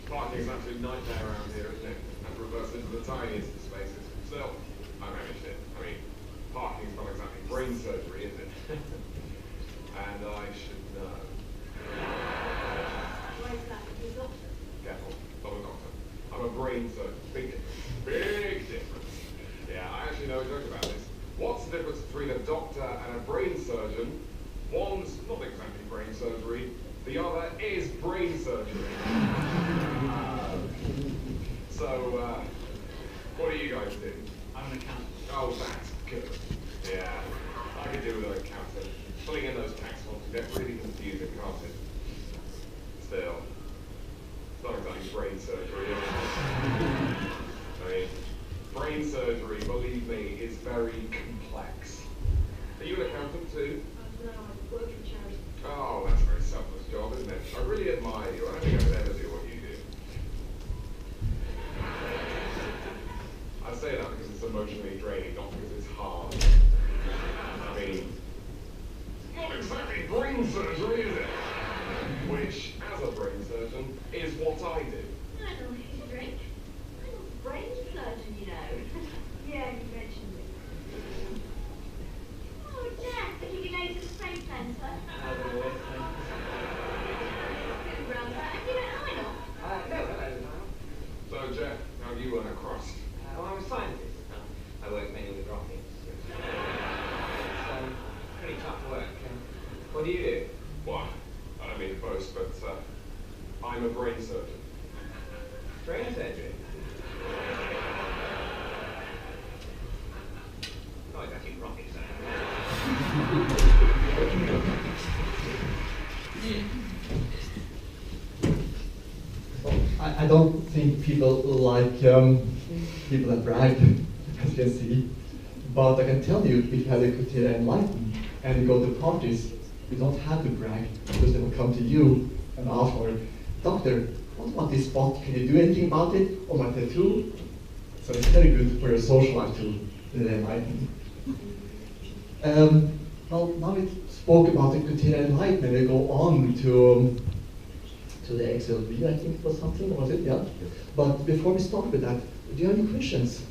Parking is an absolute nightmare around here, isn't it? And reverse into the tiniest of spaces. Still, I managed it. I mean, parking's not exactly brain surgery, is it? And I should know. Why is that? You're a doctor. Careful, not a doctor. I'm a brain surgeon. Big difference. Big difference. Yeah, I actually know a joke about this. What's the difference between a doctor and a brain surgeon? One's not exactly brain surgery, the other is brain surgery. So, what do you guys do? I'm an accountant. Oh, that's good. Yeah, I could do with an accountant. Filling in those tax forms can get really confusing, can't it? Still, it's not exactly brain surgery, is it? I mean, brain surgery, believe me, is very complex. Are you an accountant too? No, I work for charity. Oh, that's a very selfless job, isn't it? I really admire you. I don't think I could ever do what you do. I say that because it's emotionally draining, not because it's hard. I mean, not exactly brain surgery, is it? Which, as a brain surgeon, is what I do. I don't need a drink. I'm a brain surgeon, you know. Yeah, you mentioned it. Oh, Jack, I think you know to the brain center. Around that. You know, I know. No, hello. So, Jeff, how do you earn a crust? Well, I'm a scientist. I work mainly with rockets. It's pretty tough work. What do you do? Well, I don't mean to boast, but I'm a brain surgeon. Brain surgery? Not exactly rocket science. I don't think people like people that brag, as you can see. But I can tell you, if you have a Cutera enlighten and you go to parties, you don't have to brag because they will come to you and ask for, doctor, what about this spot? Can you do anything about it? Or my tattoo? So it's very good for your social life too, the enlighten. Well, now we spoke about the Cutera enlighten, we go on to the XLV, I think it was something, was it? Yeah. But before we start with that, do you have any questions?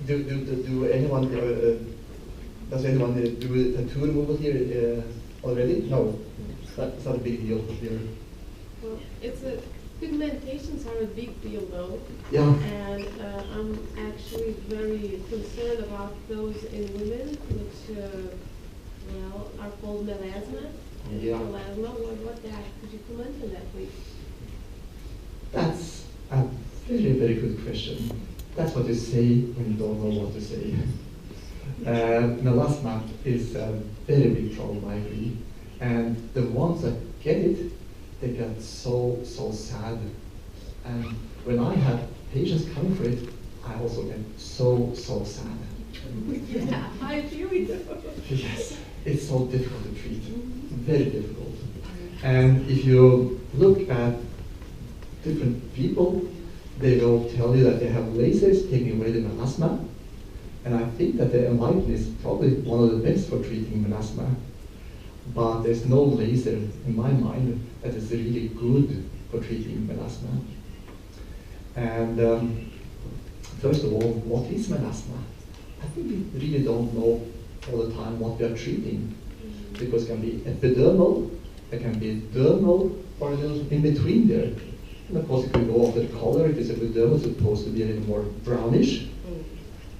Do anyone does anyone do a tattoo removal here already? No, that's not a big deal here. Well, pigmentations are a big deal though. Yeah. And I'm actually very concerned about those in women, which, well, are called melasma. Yeah. Melasma, what that? Could you comment on that, please? That's a very, very good question. That's what you say when you don't know what to say. Melasma is a very big problem, I agree. And the ones that get it, they get so sad. And when I have patients coming for it, I also get so sad. Yeah, I feel it. Yes, it's so difficult to treat, very difficult. And if you look at different people, they will tell you that they have lasers taking away the melasma. And I think that the enlighten is probably one of the best for treating melasma. But there's no laser, in my mind, that is really good for treating melasma. And first of all, what is melasma? I think we really don't know all the time what we are treating. Because it can be epidermal, it can be dermal, or a little in between there. And of course, it can go off the color. If it's epidermal, it's supposed to be a little more brownish.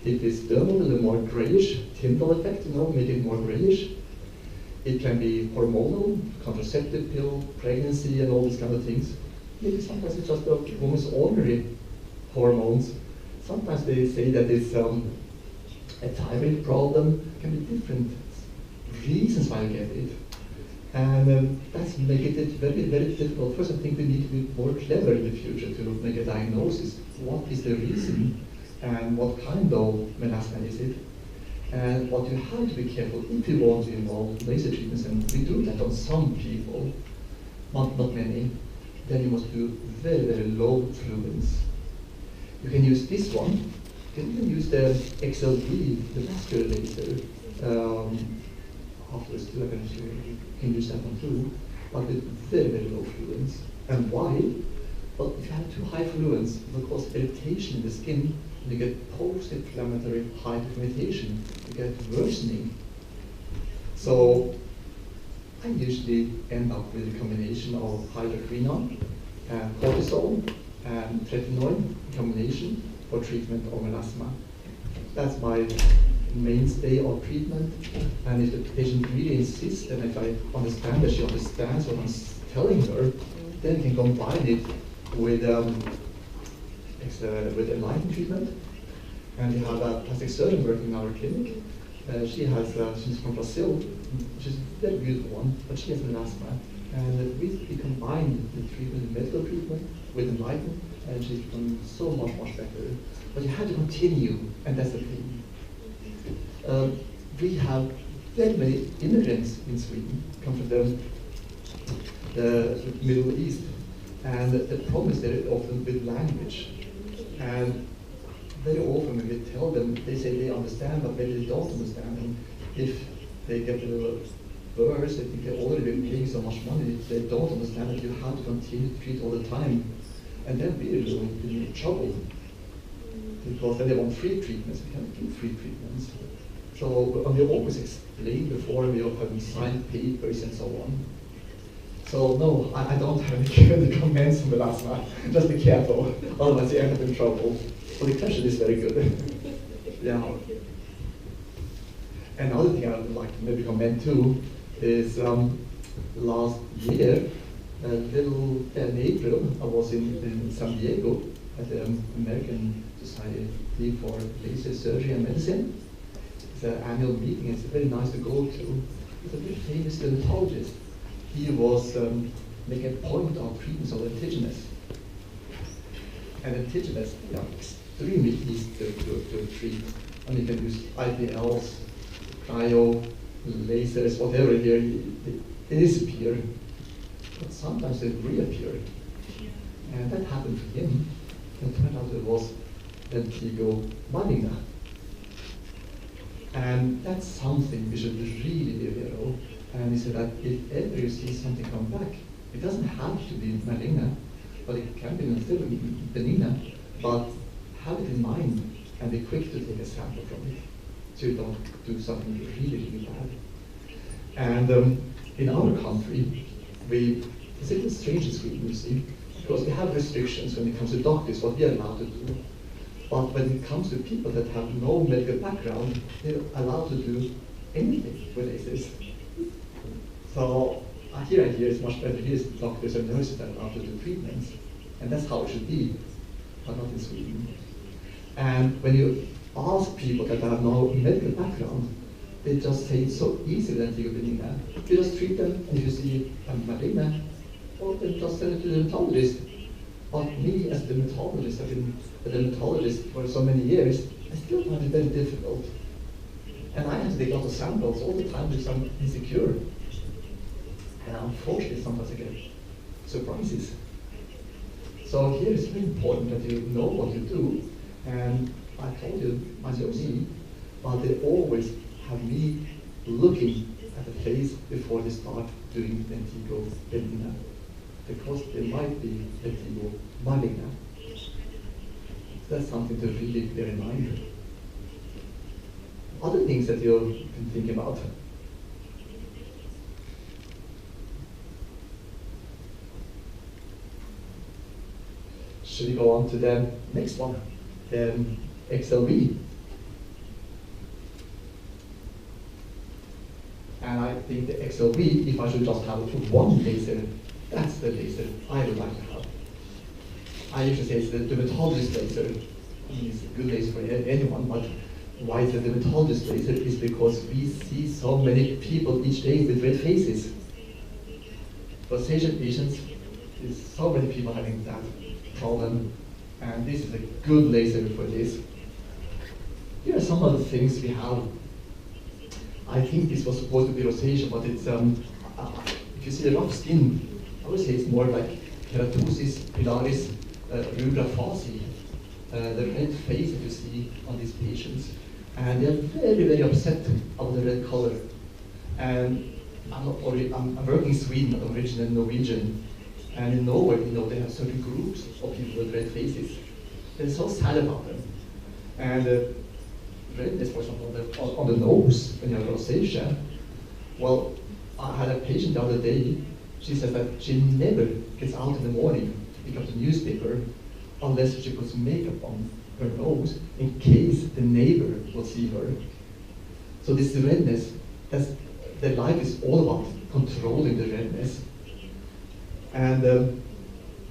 If it's dermal, a little more grayish, Tyndall effect, make it more grayish. It can be hormonal, contraceptive pill, pregnancy, and all these kind of things. Maybe sometimes it's just a woman's ordinary hormones. Sometimes they say that it's a thyroid problem. It can be different reasons why you get it. And that's making it very, very difficult. First, I think we need to be more clever in the future to make a diagnosis. What is the reason and what kind of melasma is it? And what you have to be careful if you want to involve laser treatments, and we do that on some people, not many, then you must do very, very low fluence. You can use this one. You can even use the XLV, the vascular laser. Afterwards, too, you can use that one too, but with very, very low fluence. And why? Well, if you have too high fluence, it will cause irritation in the skin, and you get post-inflammatory hyperpigmentation. You get worsening. So I usually end up with a combination of hydroquinone, cortisone, and tretinoin combination for treatment of melasma. That's my mainstay of treatment. And if the patient really insists, and if I understand that she understands what I'm telling her, then I can combine it with enlighten treatment. And we have a plastic surgeon working in our clinic. She's from Brazil. She's a very beautiful one, but she has melasma. And we combined the treatment, the medical treatment, with enlighten, and she's become so much, much better. But you have to continue, and that's the thing. We have very many immigrants in Sweden, come from the Middle East, and the problem is very often with language. And very often when we tell them, they say they understand, but maybe they don't understand. And if they get a little worse, they think they're already paying so much money, they don't understand that you have to continue to treat all the time. And then we're in trouble, because then they want free treatments. We can't give free treatments. So we always explain before, we often sign papers and so on. So no, I don't have any comments on melasma. Just be careful, otherwise you end up in trouble. But the question is very good. Yeah. Another thing I would like to maybe comment too is last year, in April, I was in San Diego at the American Society for Laser Surgery and Medicine. It's an annual meeting. It's very nice to go to. It's a very famous dermatologist. He was making a point of treatments of lentiginous. And lentiginous, extremely easy to treat. And you can use IPLs, cryo, lasers, whatever here, they disappear. But sometimes they reappear. And that happened to him. And it turned out it was lentigo maligna. And that's something we should really be aware of. And he said that if ever you see something come back, it doesn't have to be maligna, but it can be still benigna, but have it in mind and be quick to take a sample from it, so you don't do something really, really bad. And in our country, it's a little strange in Sweden, you see, because we have restrictions when it comes to doctors, what we are allowed to do. But when it comes to people that have no medical background, they're allowed to do anything with lasers. So here it's much better. Here's doctors and nurses that are allowed to do treatments. And that's how it should be, but not in Sweden. And when you ask people that have no medical background, they just say it's so easy that you benigna. You just treat them, and if you see a maligna, well, then just send it to the dermatologist. But me as a dermatologist, I've been a dermatologist for so many years, I still find it very difficult. And I have to take lots of samples all the time because I'm insecure. And unfortunately, sometimes I get surprises. So here it's very important that you know what you do. And I told you, myself, but they always have me looking at the face before they start doing lentigo benigna, because there might be lentigo maligna. So that's something to really bear in mind. Other things that you can think about. Should we go on to the next one? XLV. And I think the XLV, if I should just have one laser, that's the laser I would like to have. I usually say it's the dermatologist laser. It's a good laser for anyone, but why it's a dermatologist laser is because we see so many people each day with red faces. Rosacea patients, there's so many people having that problem, and this is a good laser for this. Here are some of the things we have. I think this was supposed to be rosacea, but it's, if you see the rough skin, I would say it's more like keratosis pilaris rubra facie, the red face that you see on these patients. And they're very, very upset about the red color. And I'm working in Sweden, I'm originally Norwegian, and in Norway, they have certain groups of people with red faces. They're so sad about them. And redness, for example, on the nose, when you have rosacea, well, I had a patient the other day, she says that she never gets out in the morning to pick up the newspaper unless she puts makeup on her nose in case the neighbor will see her. So this redness, their life is all about controlling the redness. And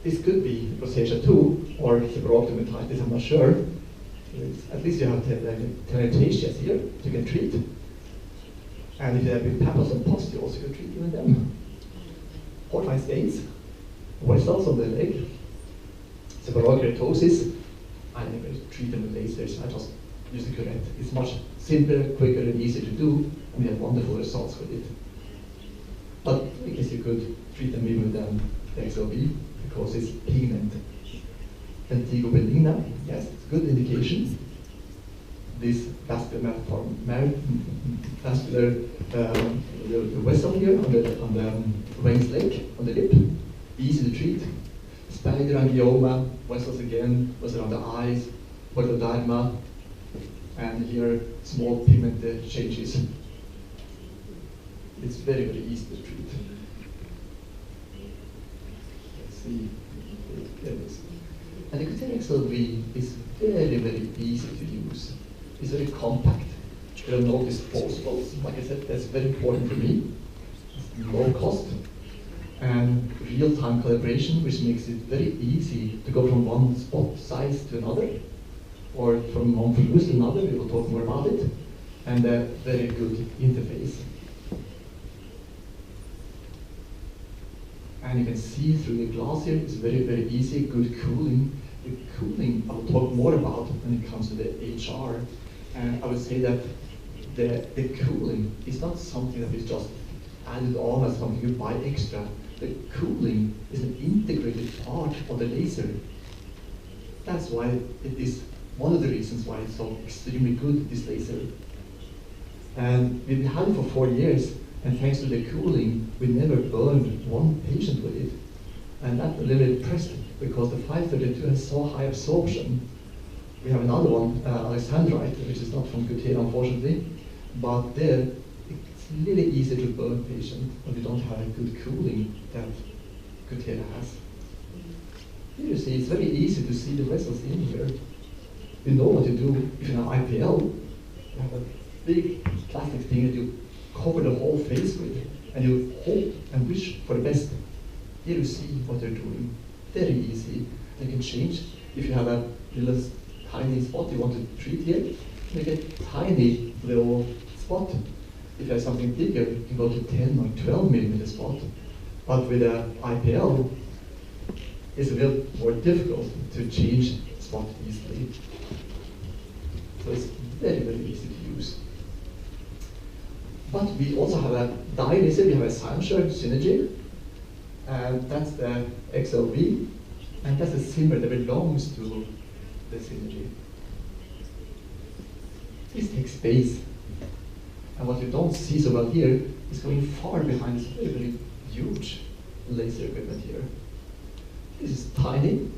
this could be rosacea too, or seborrheic dermatitis, I'm not sure. At least you have telangiectasias here you can treat. And if you have been papules and pus, you also can treat even them. Portline stains, white cells on the leg, seborrheic keratosis, I never treat them with lasers, I just use the curette. It's much simpler, quicker, and easier to do, and we have wonderful results with it. But I guess you could treat them even with the XLB, because it's pigment. Pentigo benigna, yes, it's a good indication. This vascular vascular the vessel here on the Wayne's Lake, on the lip, easy to treat. Spangioma, vessels again, was around the eyes, photoderma, and here small pigment changes. It's very, very easy to treat. Let's see. There it is. And the Cutera XLV is very, very easy to use. It's very compact. There are no disposables. Like I said, that's very important for me. It's low cost and real-time calibration, which makes it very easy to go from one spot size to another, or from one fluid to another. We will talk more about it. And a very good interface. And you can see through the glass here, it's very, very easy, good cooling. The cooling I will talk more about when it comes to the HR. And I would say that the cooling is not something that is just added on as something you buy extra. The cooling is an integrated part of the laser. That's why it is one of the reasons why it's so extremely good, this laser. And we've had it for 4 years, and thanks to the cooling, we never burned one patient with it. And that's a little bit impressive, because the 532 has so high absorption. We have another one, Alexandrite, which is not from Cutera, unfortunately, but there, it's really easy to burn patients when we don't have a good cooling that Cutera has. Here you see, it's very easy to see the vessels in here. You know what you do if you have IPL. You have a big plastic thing that you cover the whole face with, and you hope and wish for the best. Here you see what they're doing. Very easy. You can change. If you have a little tiny spot you want to treat here, you get tiny little spot. If you have something bigger, you can go to 10 or 12 millimeter spot. But with an IPL, it's a little more difficult to change spot easily. So it's very, very easy to use. But we also have a dye laser. We have a Sanshire Synergy, and that's the XLV, and that's a simmer that belongs to the Synergy. This takes space, and what you don't see so well here is going far behind this very, very huge laser equipment here. This is tiny.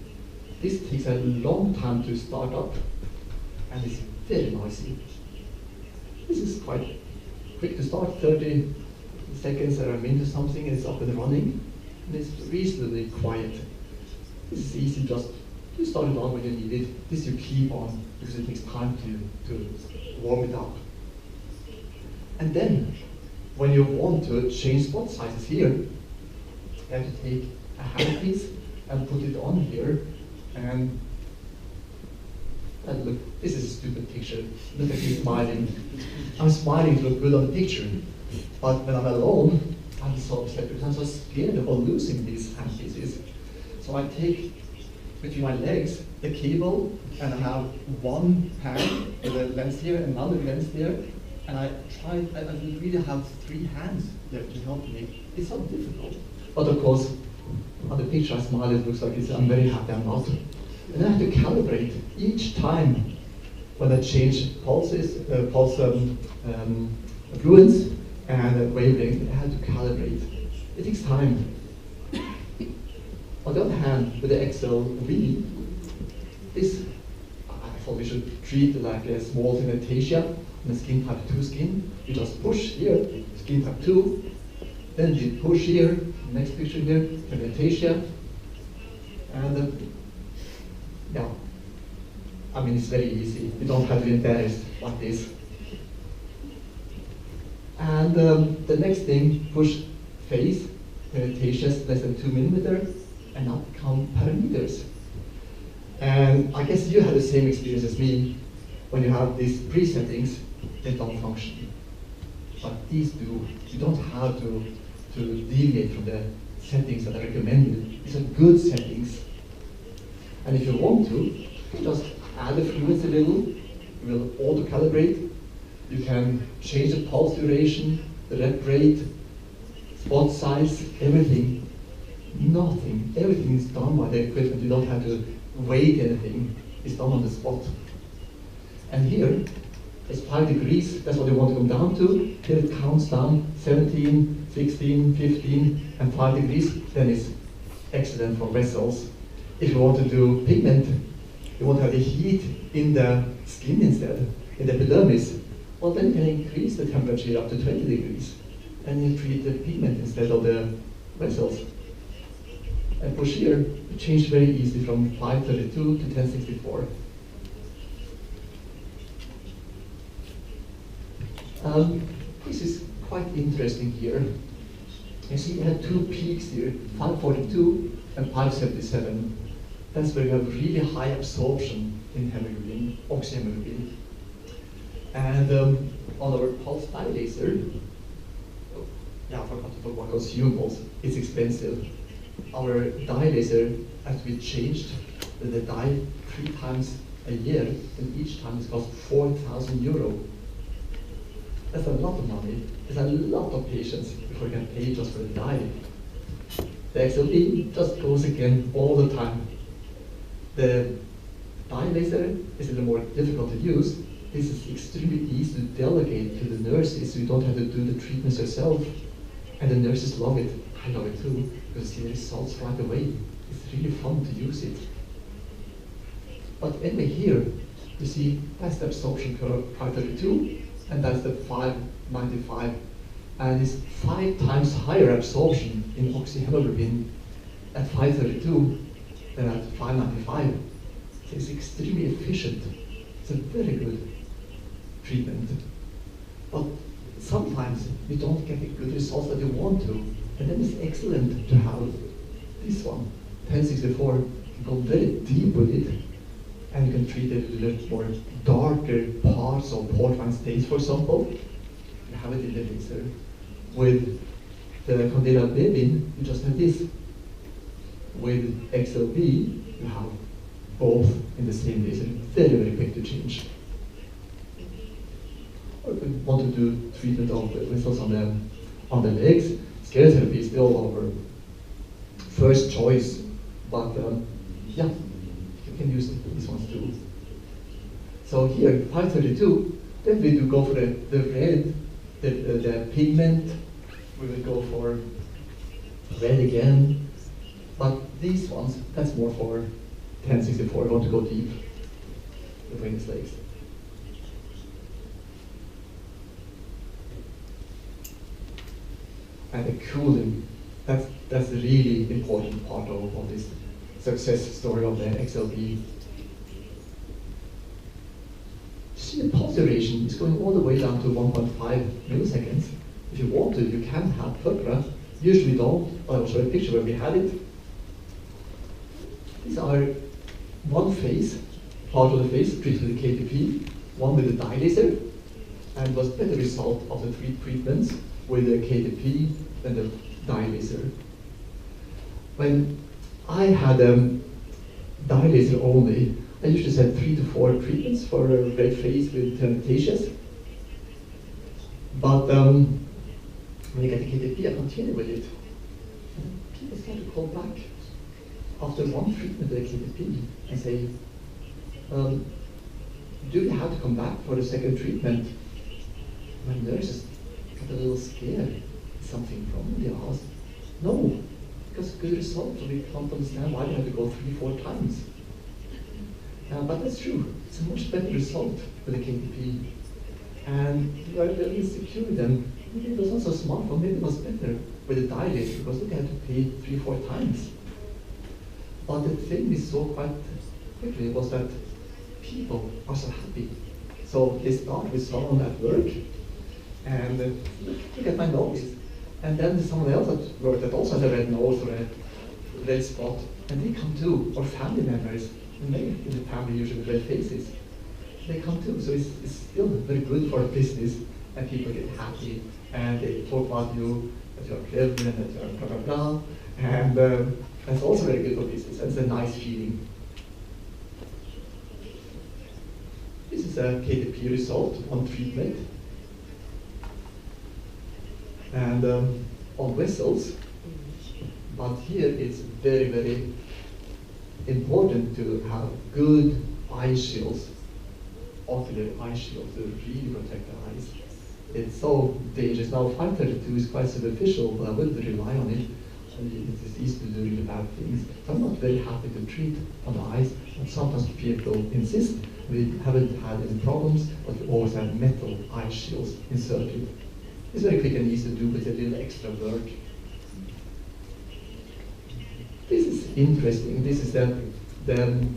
This takes a long time to start up, and it's very noisy. This is quite quick to start, 30 seconds or a minute or something, and it's up and running, and it's reasonably quiet. This is easy, just you start it on when you need it. This you keep on because it takes time to warm it up. And then, when you want to change spot sizes here, you have to take a handpiece and put it on here, and that'll look This is a stupid picture. Look at me smiling. I'm smiling to look good on the picture. But when I'm alone, I'm so upset because I'm so scared of losing these handpieces. So I take between my legs the cable, and I have one hand with a lens here, another lens there, and I really have 3 hands there to help me. It's so difficult. But of course, on the picture I smile, it looks like I'm very happy I'm not. And I have to calibrate each time when I change pulses, fluence and wavelength. I have to calibrate. It takes time. On the other hand, with the XLV, this I thought we should treat it like a small segmentation in the skin type 2 skin. You just push here, skin type 2, then you push here, next picture here, segmentation, and yeah, I mean it's very easy. You don't have to be embarrassed like this. And the next thing, push phase, segmentation less than 2 millimeter, and now become parameters. And I guess you have the same experience as me. When you have these presettings, they don't function. But these do. You don't have to deviate from the settings that I recommend you. These are good settings. And if you want to, you just add the fluence a little. You will auto-calibrate. You can change the pulse duration, the rep rate, spot size, everything. Nothing. Everything is done by the equipment. You don't have to weight anything. It's done on the spot. And here, it's 5 degrees. That's what you want to come down to. Here it counts down 17, 16, 15, and 5 degrees. Then it's excellent for vessels. If you want to do pigment, you want to have the heat in the skin instead, in the epidermis. Well, then you can increase the temperature up to 20 degrees. And you treat the pigment instead of the vessels. And push here, you change very easily from 532 to 1064. This is quite interesting here. You see, we have 2 peaks here, 542 and 577. That's where you have really high absorption in hemoglobin, oxyhemoglobin. And on our pulse dye laser, I forgot to talk about consumables. It's expensive. Our dye laser has to be changed, the dye 3 times a year, and each time it costs 4,000 euro. That's a lot of money. There's a lot of patients before you can pay just for the dye. The XLB just goes again all the time. The dye laser is a little more difficult to use. This is extremely easy to delegate to the nurses, so you don't have to do the treatments yourself. And the nurses love it. I love it too, because you see the results right away. It's really fun to use it. But anyway, here, you see, that's the absorption curve, 532, and that's the 595. And it's 5 times higher absorption in oxyhemoglobin at 532 than at 595. So it's extremely efficient. It's a very good treatment. But sometimes you don't get the good results that you want to. And then it's excellent to have this one, 1064. You can go very deep with it, and you can treat it with a little more darker parts of portwine stains, for example. You have it in the laser. With the Candela Bevin, you just have this. With XLB, you have both in the same laser. Very, very quick to change. Or if you want to do treatment of vessels on the legs, sclerotherapy is still our first choice, but yeah, you can use these ones too. So here, 532, then we do go for the red, the pigment. We will go for red again, but these ones, that's more for 1064. I want to go deep, the wings legs. And the cooling, that's the really important part of this success story of the XLB. See, the pulse duration is going all the way down to 1.5 milliseconds. If you want to, you can have Cutera. Usually don't, but I'll show you a picture where we had it. These are one phase, part of the face treated with KTP, one with a dye laser, and was better result of the 3 treatments with the KTP than the dye laser. When I had dye laser only, I usually said 3 to 4 treatments for a red face with telangiectasias. But when I get the KTP, I continue with it. And people start to call back after 1 treatment with the KTP and say, do you have to come back for the 2nd treatment? My nurses got a little scared. Is something wrong? They asked. No, because good result. So we can't understand why they have to go 3-4 times. But that's true. It's a much better result with the KTP. And we are very insecure with them. Maybe it was not so smart, but maybe it was better with the dye laser because they had to pay 3-4 times. But the thing we saw quite quickly was that people are so happy. So they start with someone at work, and look at my nose. And then there's someone else at work that also has a red nose or a red spot, and they come too, or family members, and they in the family usually with red faces. They come too, so it's still very good for business, and people get happy, and they talk about you, that you are clever, and that you are blah blah blah, and that's also very good for business, and it's a nice feeling. This is a KTP result on treatment. And on vessels, but here it's very, very important to have good eye shields, ocular eye shields to really protect the eyes. It's so dangerous. Now 532 is quite superficial, but I wouldn't rely on it. It's easy to do really bad things. So I'm not very happy to treat on the eyes, and sometimes people insist. We haven't had any problems, but we always have metal eye shields inserted. It's very quick and easy to do with a little extra work. This is interesting. This is the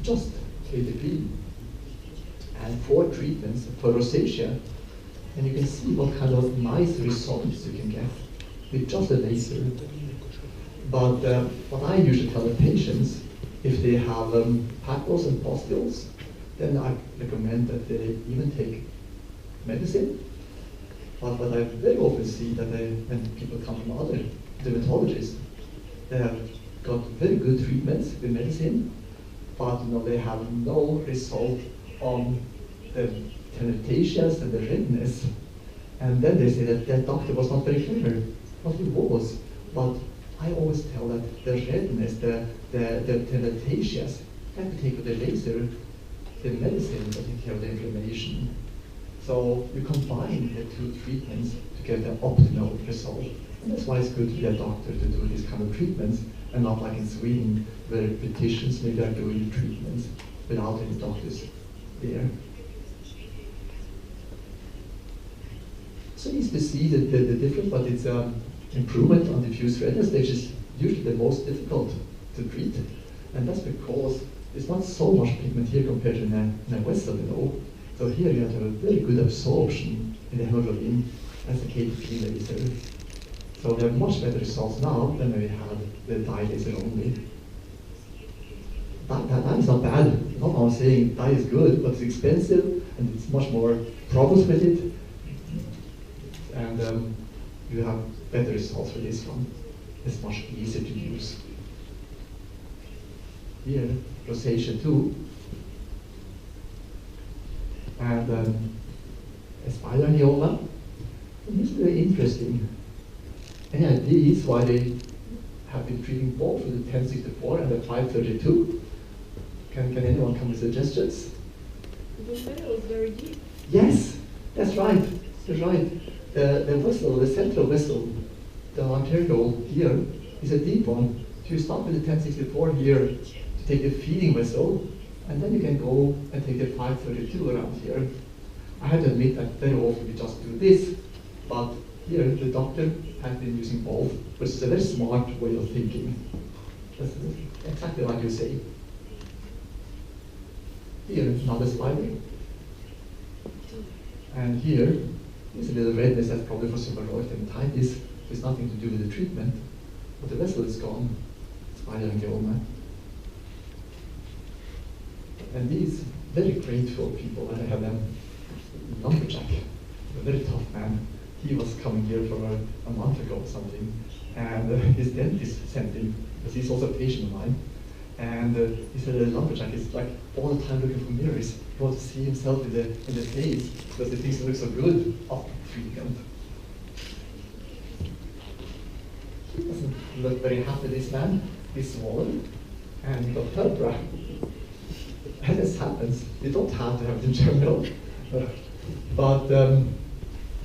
just KTP and 4 treatments for rosacea, and you can see what kind of nice results you can get with just a laser. But what I usually tell the patients, if they have papules and pustules, then I recommend that they even take medicine. But what I very often see that when people come from other dermatologists, they have got very good treatments with medicine, but they have no result on the telangiectasias and the redness. And then they say that their doctor was not very clever. Well, he was, but I always tell that the redness, the telangiectasias, you have to take with the laser, the medicine to take care of the inflammation. So you combine the 2 treatments to get the optimal result. And that's why it's good to be a doctor to do these kind of treatments, and not like in Sweden, where petitions maybe are doing treatments without any doctors there. So easy to see the difference, but it's improvement on diffuse redness, which is usually the most difficult to treat. And that's because there's not so much pigment here compared to in a vessel, So here you have to have a very good absorption in the hemoglobin as a KTP laser. So we have much better results now than when we had the dye laser only. That is not bad. Not I'm saying dye is good, but it's expensive and it's much more problems with it. And you have better results with this one. It's much easier to use. Here, rosacea 2. And a spider neoma. And this is very interesting. Any ideas why they have been treating both with the 1064 and the 532? Can anyone come with suggestions? The middle is very deep. Yes, that's right. That's right. The vessel, the central vessel, the arteriole here, is a deep one. So you start with the 1064 here to take the feeding vessel, and then you can go and take the 532 around here. I have to admit that very often we just do this, but here the doctor has been using both, which is a very smart way of thinking. That's exactly like you say. Here, another spider. And here is a little redness, that's probably for seborrheic dermatitis. There's nothing to do with the treatment, but the vessel is gone. Spider angioma. And these very grateful people, I have them, lumberjack, a very tough man. He was coming here for a month ago or something, and his dentist sent him, because he's also a patient of mine, and he said the lumberjack is like all the time looking for mirrors. He wants to see himself in the face, because he thinks he looks so good after treatment. He doesn't look very happy, this man. He's swollen, and he got purpura. And this happens. You don't have to have it in general. But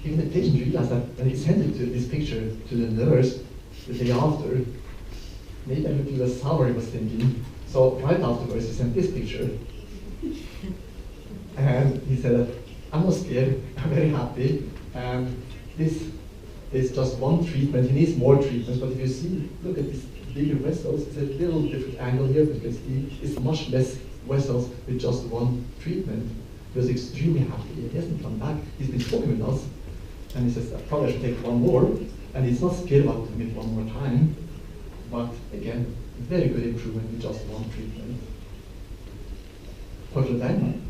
even the patient realized that when he sent it to this picture to the nurse the day after, maybe I'm looking a little sour, he was thinking. So right afterwards, he sent this picture. And he said, I'm not scared, I'm very happy. And this is just one treatment. He needs more treatments, but if you see, look at these bigger vessels, it's a little different angle here, but you can see it's much less vessels with just one treatment. He was extremely happy. He hasn't come back. He's been talking with us, and he says, I probably should take one more. And he's not scared about doing it one more time. But again, very good improvement with just one treatment. Portodema,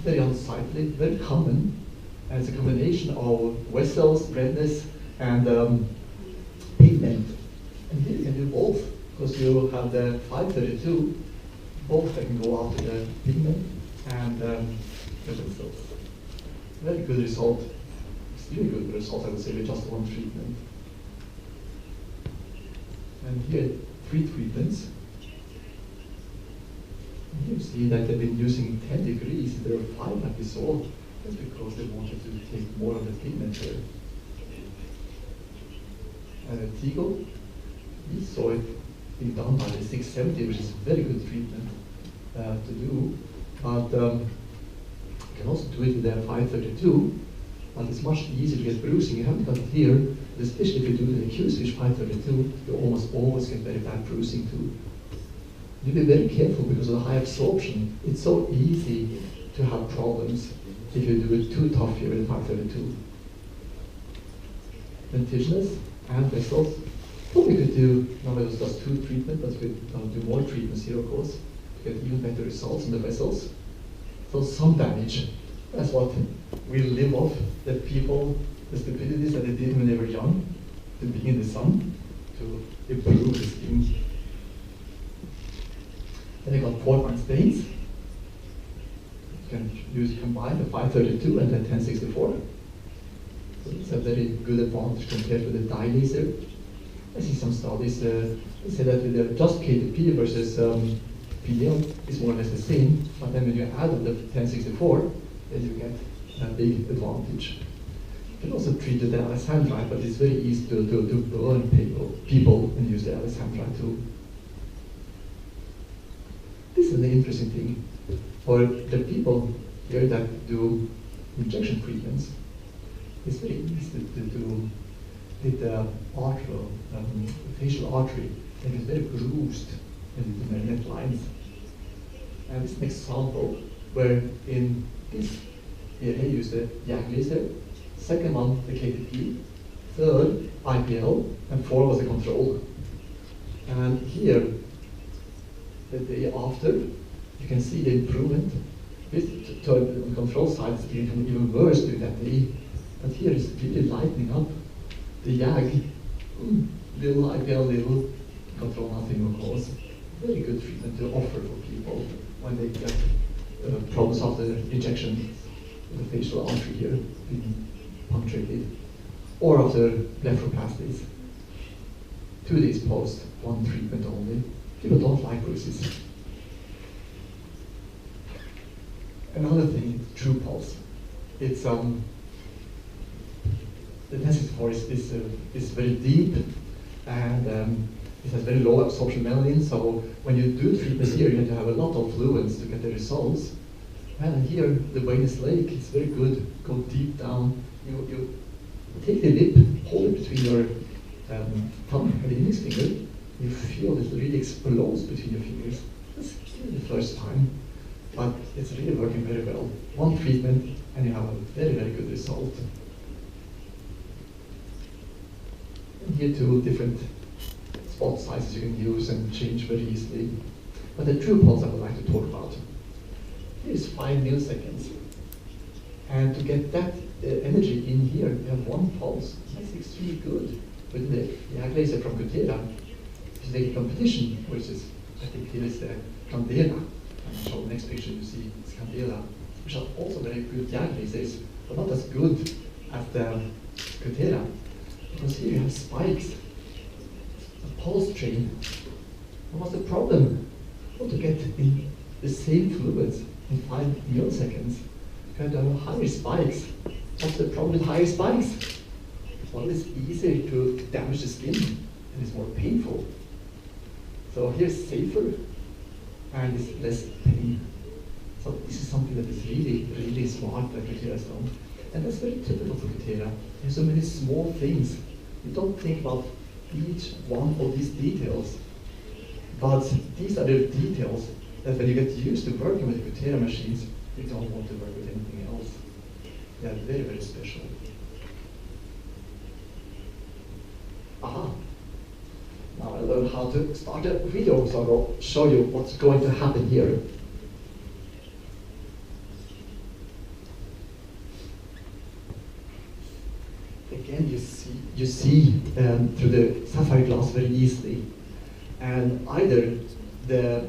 very unsightly, very common, and it's a combination of vessels, redness, and pigment. And here you can do both, because you have the 532, both that can go after the pigment and the vessels. Very good result, extremely good result, I would say, with just one treatment. And here, 3 treatments. And you see that they've been using 10 degrees, there are 5 like we saw. That's because they wanted to take more of the pigment here. Tigo, we saw it being done by the 670, which is a very good treatment to do. But you can also do it with the 532, but it's much easier to get bruising. You haven't got it here, but especially if you do the Q-switch 532, you almost always get very bad bruising too. You be very careful because of the high absorption. It's so easy to have problems if you do it too tough here with the 532. Lentiginous and vessels. Probably could do, now it was just 2 treatments, but we could do more treatments here, of course, to get even better results in the vessels. So some damage. That's what we live off, the people, the stupidities that they did when they were young, to be in the sun, to improve the skin. Then they got portman stains. You can combine the 532 and the 1064. So it's a very good advantage compared with the dye laser. I see some studies they say that with just KTP versus PL is more or less the same, but then when you add on the 1064, then you get a big advantage. You can also treat the Alessandrite, but it's very easy to burn people and use the Alessandrite too. This is an interesting thing. For the people here that do injection treatments, it's very easy to do with the facial artery, and it's very bruised in the magnet lines. And it's an example where in this area you use the YAG laser, second one the KTP, third IPL, and 4 was the control. And here, the day after, you can see the improvement. This on the control side is becoming even worse during that day. But here it's really lightening up. The YAG, little IPL, little control, nothing of course. Very good treatment to offer for people when they get problems after injection of the facial artery here being punctuated, or after blepharoplasties. 2 days post, 1 treatment only. People don't like bruises. Another thing, true pulse. It's the 1064 is very deep, and it has very low absorption melanin. So when you do treatments here, you have to have a lot of fluids to get the results. And here, the Venus Lake is very good. Go deep down. You take the lip, hold it between your thumb and the index finger. You feel it really explodes between your fingers. That's the first time, but it's really working very well. 1 treatment, and you have a very, very good result. And here 2 different spot sizes you can use and change very easily. But the true pulse I would like to talk about. Here's 5 milliseconds. And to get that energy in here, we have 1 pulse. That's extremely good. With the ag laser from Cutera, if you take a competition, which is, I think here is the Candela. And show the next picture, you see it's Candela, which are also very good ag lasers, but not as good as the Cutera. Because here you have spikes, a pulse train. And what's the problem? Well, to get in the same fluids in 5 milliseconds, you have to have higher spikes. What's the problem with higher spikes? Well, it's easier to damage the skin, and it's more painful. So here's safer, and it's less pain. So this is something that is really, really smart that Cutera has done. And that's very typical for Cutera. There's so many small things. You don't think about each one of these details. But these are the details that when you get used to working with Cutera machines, you don't want to work with anything else. They are very, very special. Aha. Now I learned how to start a video, so I will show you what's going to happen here. Again, you see through the sapphire glass very easily. And either the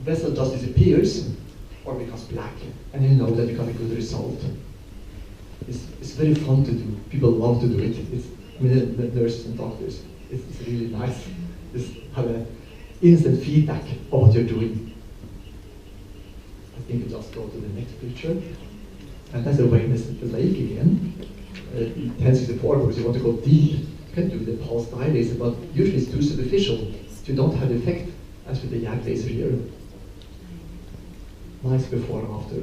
vessel just disappears or becomes black, and you know that you got a good result. It's very fun to do. People love to do it. I mean, the nurses and doctors, it's really nice. Just have an instant feedback of what you're doing. I think you just go to the next picture. And that's the awareness of the lake again. 1064, because you want to go deep. You can do the pulse dye laser, but usually it's too superficial. So you don't have the effect as with the yak laser here. Nice before and after.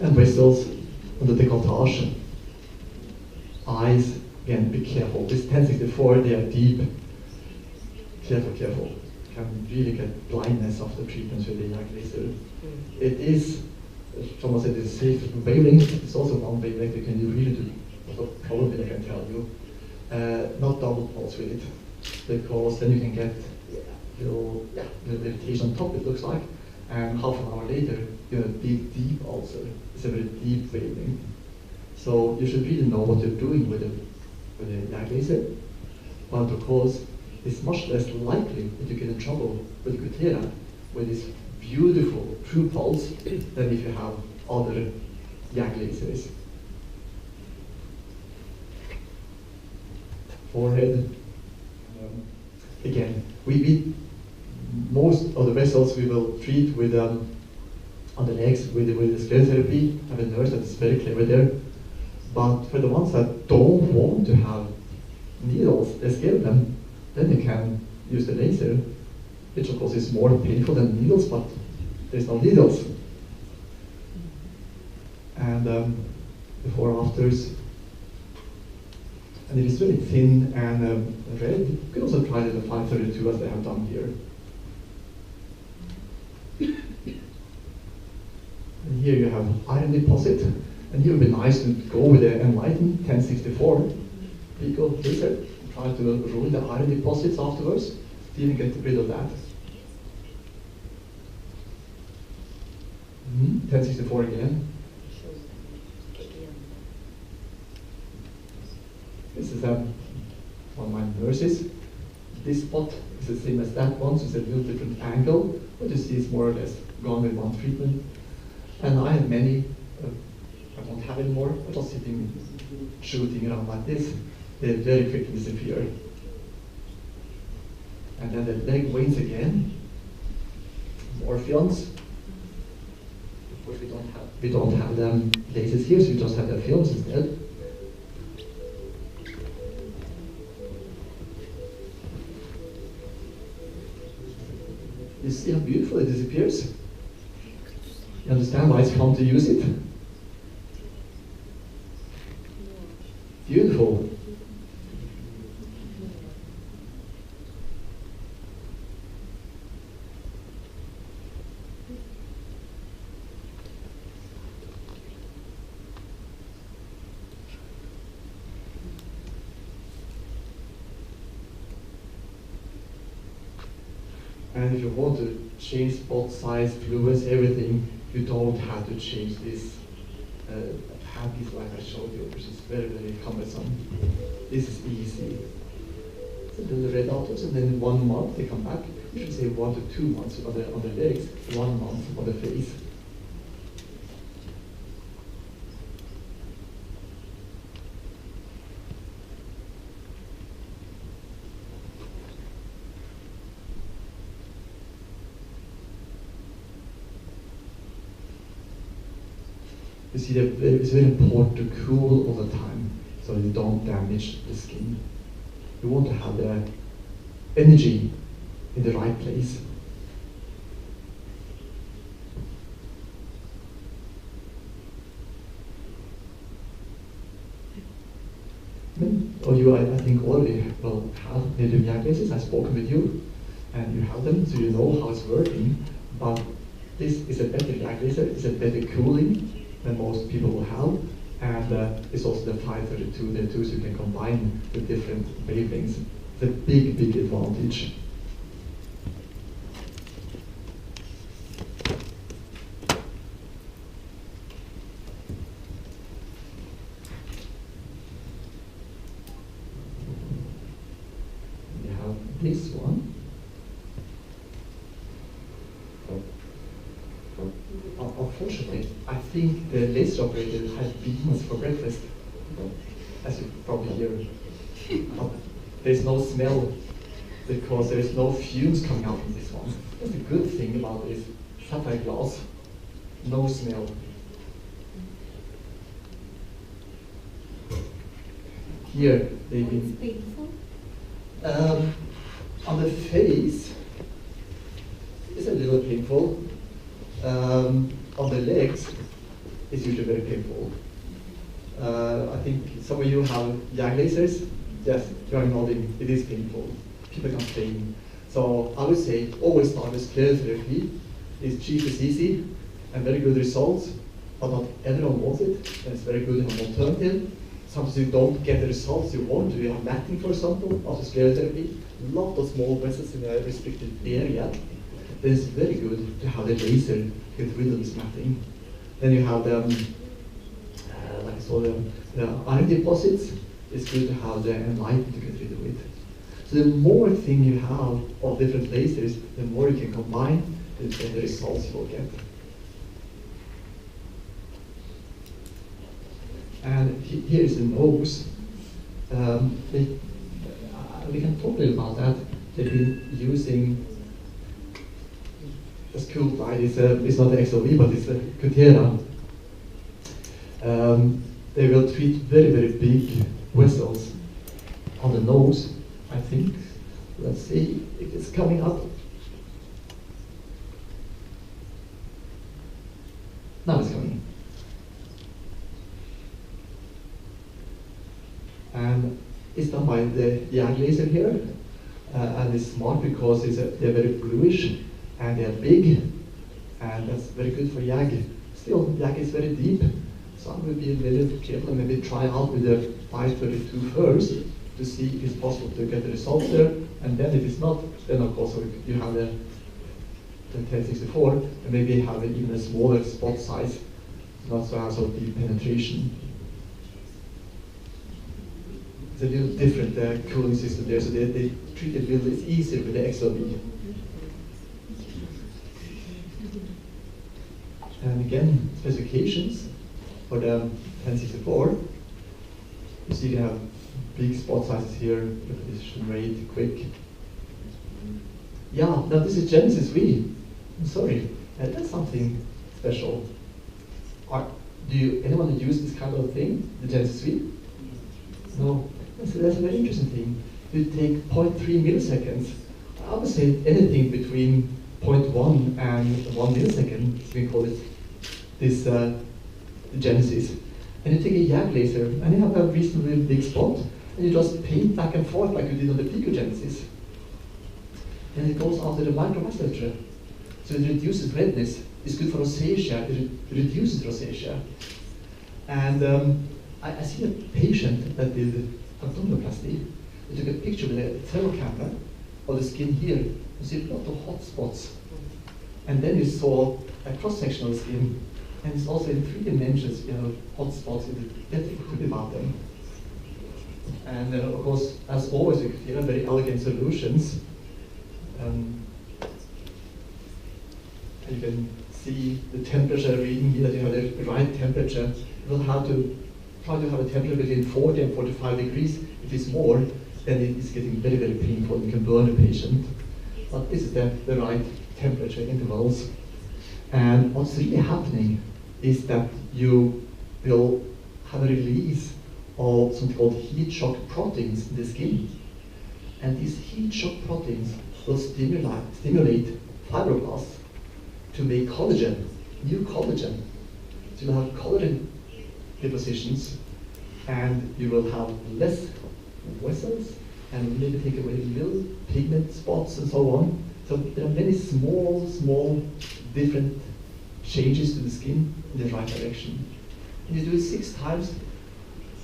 And vessels on the décolletage. Eyes, again, be careful. This 1064, they are deep. Careful, careful. You can really get blindness after treatments with the yak laser. It is, as Thomas said, it's safe wavelength. It's also one wavelength you can really do. Probably I can tell you. Not double pulse with it, because then you can get the levitation on top, it looks like, and half an hour later you have a big deep ulcer. It's a very deep wavelength. So you should really know what you're doing with the yak laser, but of course it's much less likely that you get in trouble with Cutera with this beautiful true pulse than if you have other yak lasers. Forehead. Again, most of the vessels we will treat with on the legs with the scale therapy. I have a nurse that is very clever there. But for the ones that don't want to have needles, they scale them, then they can use the laser, which of course is more painful than needles, but there's no needles. And before afters. And it is really thin and red. You can also try it at 532 as they have done here. And here you have iron deposit. And here it would be nice to go with the enlighten 1064 pico laser. Try to ruin the iron deposits afterwards. Didn't get rid of that. 1064 again. This is one of my nurses. This spot is the same as that one, so it's a little different angle, but you see it's more or less gone with one treatment. And I have many, I don't have any more, but just sitting, shooting around like this, they very quickly disappear. And then the leg wanes again, more films. Of course we don't have them lasers here, so we just have the films instead. You see how beautiful it disappears? You understand why it's fun to use it? Beautiful. And if you want to change spot size, fluence, everything. You don't have to change this handpiece like I showed you, which is very, very cumbersome. This is easy. So the red autos, and then in 1 month they come back. You should say 1 to 2 months on the legs, 1 month on the face. You see that it's very important to cool all the time so you don't damage the skin. You want to have the energy in the right place. Or you, I think, already will have native yak lasers. I've spoken with you, and you have them, so you know how it's working. But this is a better yak laser. It's a better cooling than most people will have, and it's also the 532 there too, so you can combine the different wavelengths. It's a big, big advantage. We have this one. Unfortunately, I think the laser operator has beans for breakfast, as you probably hear. But there's no smell because there is no fumes coming out from this one. That's the good thing about this sapphire glass. No smell. Here they've been painful. on the face. It's a little painful. On the legs, it's usually very painful. I think some of you have yak lasers. Yes, you are nodding. It is painful. People complain. So I would say always start with sclerotherapy. It's cheap, it's easy, and very good results. But not everyone wants it, and it's very good as an alternative. Sometimes you don't get the results you want. You have matting, for example, after sclerotherapy. A lot of small vessels in a restricted area. Then it's very good to have the laser get rid of this matting. Then you have the, like I saw, the iron deposits. It's good to have the enlighten to get rid of it. So the more thing you have of different lasers, the more you can combine, the better results you will get. And here is the nose. We can talk a little about that. They've been using, that's cool, right? It's not the XLV, but it's the Cutera. They will treat very, very big vessels on the nose, I think. Let's see if it's coming up. Now it's coming. And it's done by the yak laser here. And it's smart because they're very bluish and they're big. And that's very good for yak. Still, yak is very deep. So I will be a little careful and maybe try out with the 532 first to see if it's possible to get the results there. And then if it's not, then of course you have the 1064 and maybe have even a smaller spot size, not so have so deep penetration. It's a little different cooling system there, so they treat it a little easier with the XLV. And again, specifications for the 1064. You see they have big spot sizes here, repetition rate, quick. Yeah, now this is Genesis V. I'm sorry, that's something special. Anyone use this kind of thing, the Genesis V? No, that's a very interesting thing. You take 0.3 milliseconds. I would say anything between 0.1 and 1 millisecond, we call it this Genesis. And you take a yak laser, and you have a reasonably big spot, and you just paint back and forth like you did on the Pico Genesis. And it goes after the microvasculature. So it reduces redness. It's good for rosacea. It reduces rosacea. And I see a patient that did abdominoplasty. They took a picture with a thermal camera of the skin here. You see a lot of hot spots. And then you saw a cross-sectional skin, and it's also in 3 dimensions. You have hot spots in the difficult to about them. And of course, as always, with Cutera, very elegant solutions. And you can see the temperature reading here, that you have the right temperature. You will have to try to have a temperature between 40 and 45 degrees. If it's more, then it is getting very, very painful and can burn the patient. But this is the right temperature intervals. And what's really happening is that you will have a release of something called heat shock proteins in the skin. And these heat shock proteins will stimulate fibroblasts to make collagen, new collagen. So you'll have collagen depositions, and you will have less vessels, and maybe take away little pigment spots and so on. So there are many small, different changes to the skin in the right direction. And you do it 6 times,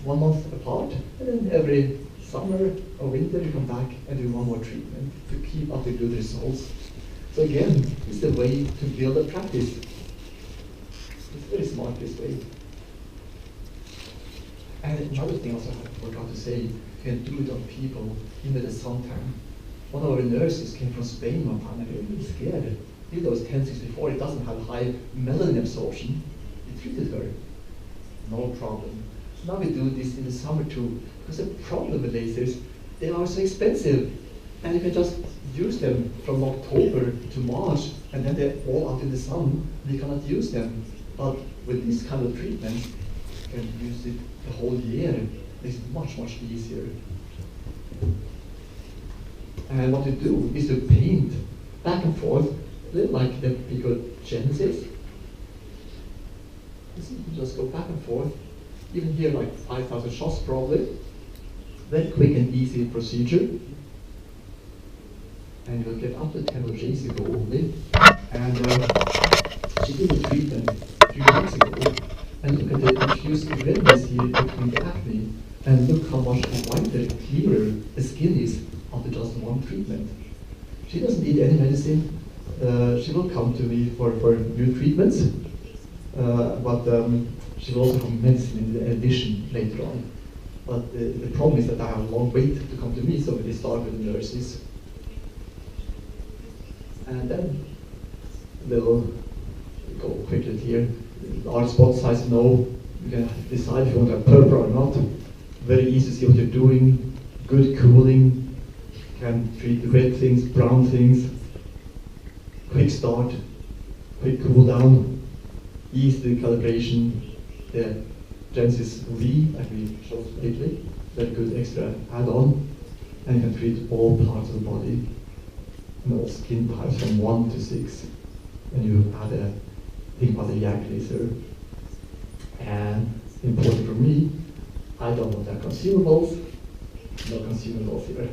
1 month apart, and then every summer or winter you come back and do 1 more treatment to keep up the good results. So again, it's the way to build a practice. It's very smart this way. And another thing also I forgot to say, you can do it on people in the suntan. One of our nurses came from Spain one time and they were really scared. Even though it's 1064, it doesn't have high melanin absorption. We treated her, no problem. So now we do this in the summer too, because the problem with lasers, they are so expensive. And you can just use them from October to March, and then they're all out in the sun, and you cannot use them. But with this kind of treatment, you can use it the whole year. It's much easier. And what you do is to paint back and forth, a little like the picogenesis. You just go back and forth, even here like 5,000 shots probably. Very quick and easy procedure. And you'll get up to 10 days ago only. And she did a treatment a few weeks ago. And look at the diffuse redness here between the acne. And look how much whiter, clearer the skin is after just 1 treatment. She doesn't need any medicine. She will come to me for new treatments. But she will also have medicine in addition later on. But the problem is that I have a long wait to come to me, so they start with the nurses. And then they'll go quickly here. Our spot size, no. You can decide if you want to have purple or not. Very easy to see what you're doing. Good cooling. Can treat the red things, brown things. Quick start. Quick cool down. Ease the calibration. The Genesis V, like we showed lately. Very good extra add-on. And you can treat all parts of the body. And all skin types from 1 to 6. And you add a thing about the yak laser. And important for me, I don't want to have consumables. No consumables here.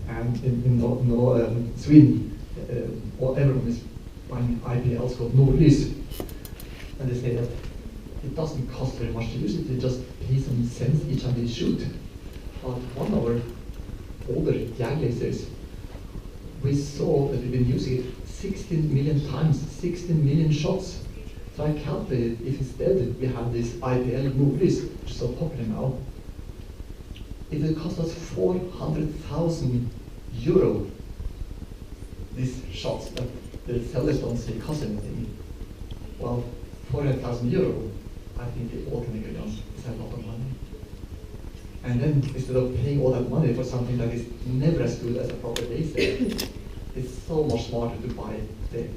And in Sweden, everyone is buying IPLs called Nordlys. And they say that it doesn't cost very much to use it, they just pay some cents each time they shoot. But one of our older YAG lasers, we saw that we've been using it 16 million times, 16 million shots. So I calculated if instead we have this IPL movies, which is so popular now, it will cost us 400,000 euro, these shots that the sellers don't say cost anything. Well, 400,000 euro, I think they all can agree on, it's a lot of money. And then instead of paying all that money for something that is never as good as a proper laser, it's so much smarter to buy the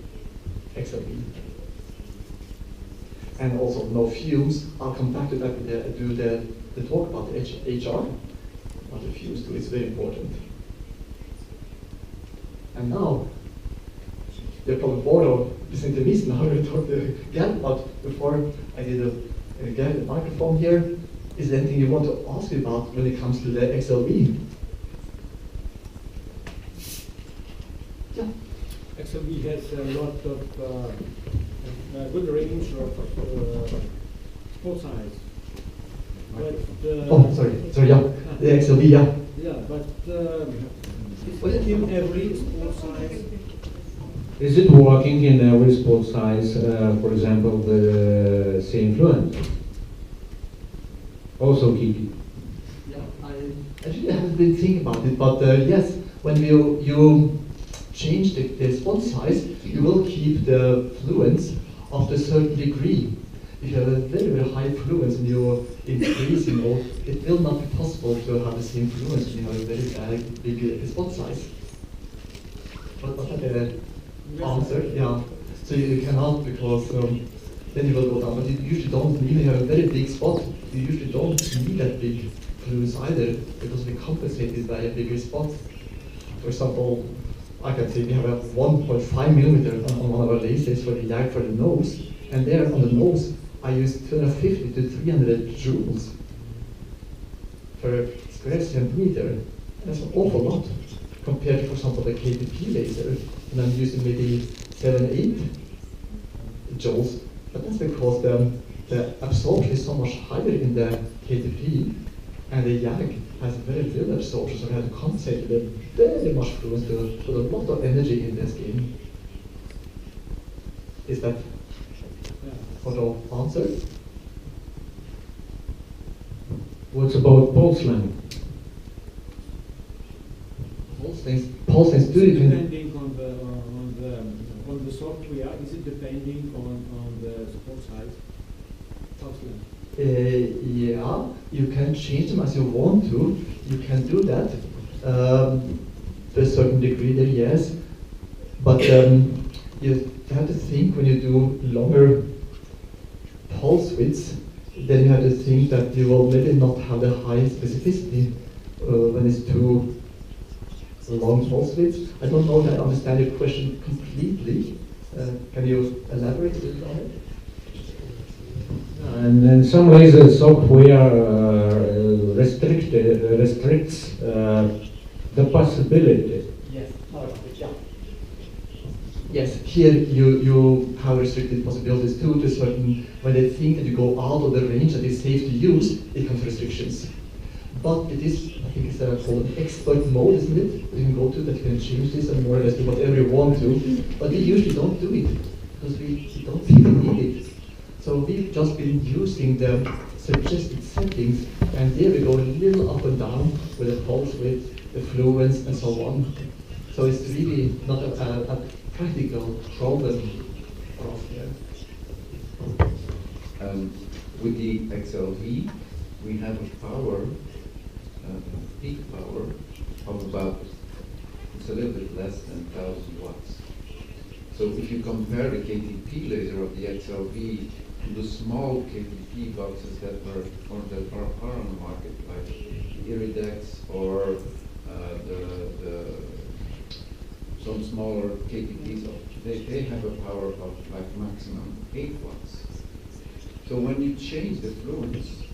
XLB. And also no fumes. I'll come back to that with do the talk about the HR. What the fumes do is very important. And now, you're probably bored of listening to me, so now we'll talk again. But before I did again the microphone here, is there anything you want to ask me about when it comes to the XLV? Yeah. XLV has a lot of good range of spot size. But, oh, sorry, yeah, the XLV, yeah. Yeah, but In every sport size. Is it working in every sport size, for example, the same fluent? Also Kiki. Yeah, I actually haven't been thinking about it, but yes, when you change the spot size, you will keep the fluence of a certain degree. If you have a very, very high fluence and you're increasing, or it will not be possible to have the same fluence when you have a very big spot size. But was that the answer? Yeah. So you cannot, because then you will go down. But you usually don't need to have a very big spot. You usually don't need that big fluence either, because we compensate it by a bigger spot. For example, I can say we have a 1.5 millimeter on one of our lasers for the YAG for the nose, and there on the nose I use 250 to 300 joules per square centimeter. That's an awful lot compared to, for example, the KTP laser, and I'm using maybe 7-8 joules. But that's because the absorption is so much higher in the KTP, and the YAG has very little absorption, so we have to compensate with very much fluence to put a lot of energy in this game. Is that sort of answer? What's about pulse length? Pulse length do depend. Depending on the software, is it depending on the sport size? Pulse length. Yeah, you can change them as you want to. You can do that to a certain degree there, yes. But you have to think when you do longer pulse widths, then you have to think that you will maybe not have the high specificity when it's too long pulse widths. I don't know that I understand your question completely. Can you elaborate a little on it? And in some ways, the software restricts the possibility. Yes. Yeah. Yes. Here you have restricted possibilities too. To certain, when they think that you go out of the range that is safe to use, it comes restrictions. But it is, I think it's called an expert mode, isn't it? That you can go to, that you can change this and more or less do whatever you want to. But we usually don't do it because we don't really need it. So we've just been using the suggested settings, and there we go a little up and down with the pulse width, the fluence, and so on. So it's really not a practical problem for us here. With the XLV, we have a power, peak power of about, it's a little bit less than 1,000 watts. So if you compare the KTP laser of the XLV to the small KTP boxes that are on the market, like the Iridex or some smaller KTPs, they have a power of like maximum 8 watts. So when you change the fluence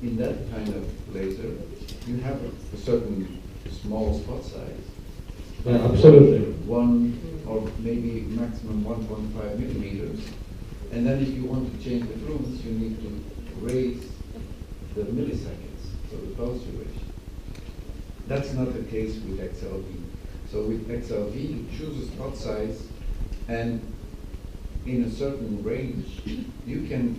in that kind of laser, you have a certain small spot size. Yeah, absolutely. One or maybe maximum 1.5 millimeters. And then if you want to change the fluence, you need to raise the milliseconds, so the pulse duration. That's not the case with XLV. So with XLV, you choose a spot size, and in a certain range, you can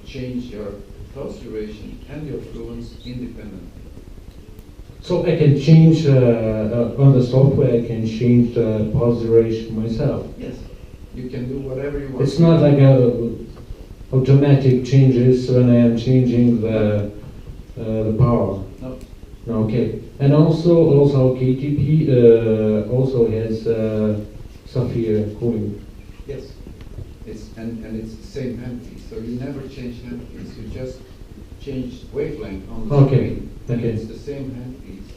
change your pulse duration and your fluence independently. So I can change, on the software, I can change the pulse duration myself. Yes, you can do whatever you want. It's not like automatic changes when I am changing the power. No. Okay. And also KTP also has Sapphire cooling. Yes. And it's the same handpiece, so you never change handpiece, you just change wavelength on the screen. And it's the same handpiece.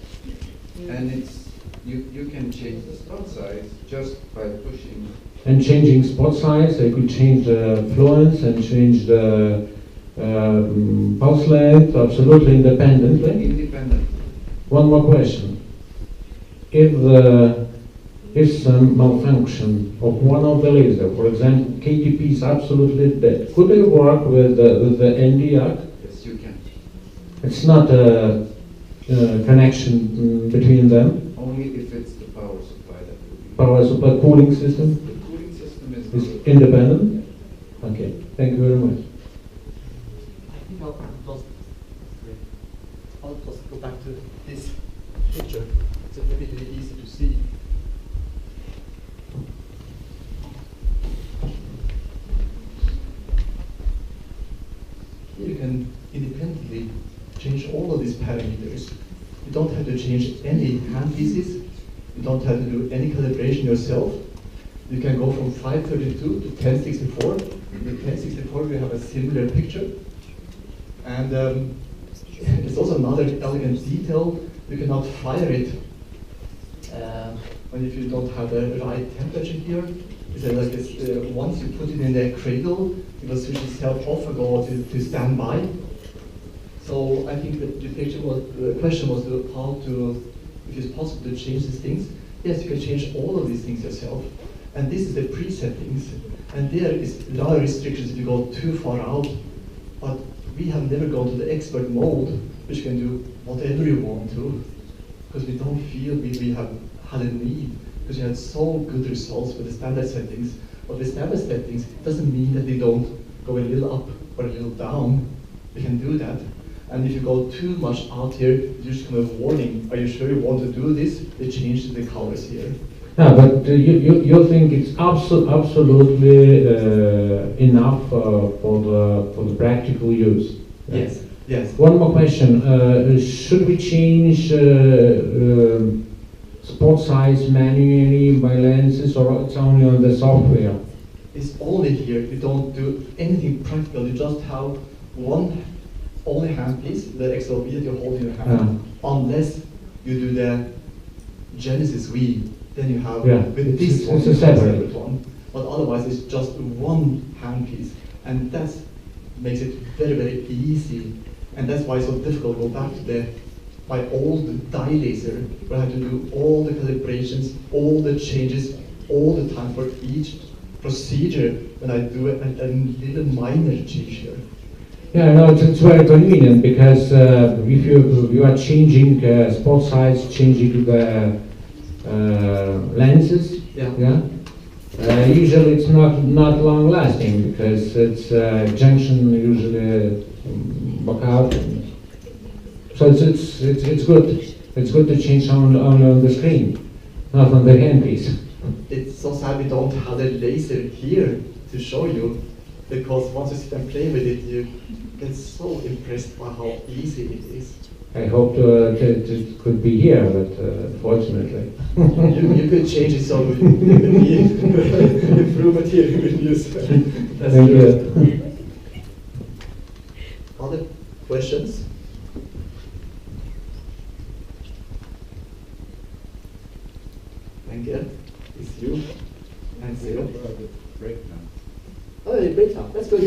And it's you can change the spot size just by pushing. And changing spot size, I could change the fluence and change the pulse length absolutely independently. Independently. One more question. If some malfunction of one of the laser, for example, KTP is absolutely dead, could it work with the NDR? Yes, you can. It's not a connection between them? Only if it's the power supply that will be. Power supply cooling system The cooling system is is not- independent? Okay, thank you very much. I think I'll just go back to this picture. It's a bit easy to see. Here you can independently change all of these parameters. You don't have to change any handpieces. You don't have to do any calibration yourself. You can go from 532 to 1064. In 1064 we have a similar picture. And there's also another elegant detail. You cannot fire it when if you don't have the right temperature here. It's like once you put it in the cradle, it will switch itself off and go to standby. So I think that the question was how to, if it's possible to change these things. Yes, you can change all of these things yourself. And this is the presettings. And there are other restrictions if you go too far out. But we have never gone to the expert mode, which can do whatever you want to, because we don't feel we have had a need, because we had so good results with the standard settings. But with standard settings, it doesn't mean that they don't go a little up or a little down. We can do that. And if you go too much out here, you just come a warning. Are you sure you want to do this? They change the colors here. Yeah, but you think it's absolutely enough for the practical use? Yes, yes. One more question. Should we change spot size manually by lenses, or it's only on the software? It's only here. You don't do anything practical. You just have one only handpiece, the XLV that you hold in your hand, unless you do the Genesis V. Then you have with this one, it's a separate one. But otherwise, it's just one handpiece, and that makes it very, very easy. And that's why it's so difficult to go back to my old dye laser, where I had to do all the calibrations, all the changes, all the time for each procedure when I do a little minor change here. Yeah, no, it's very convenient, because if you are changing spot size, changing the lenses, usually it's not long lasting, because it's junction usually back out. So it's good. It's good to change only on the screen, not on the handpiece. It's so sad we don't have a laser here to show you, because once you sit and play with it, you get so impressed by how easy it is. I hope it could be here, but fortunately. you could change it so it would be improvement here you will use. That's Thank true. you. Other questions? Thank you. It's you and Zero. Breakdown. Oh, you break down. That's good.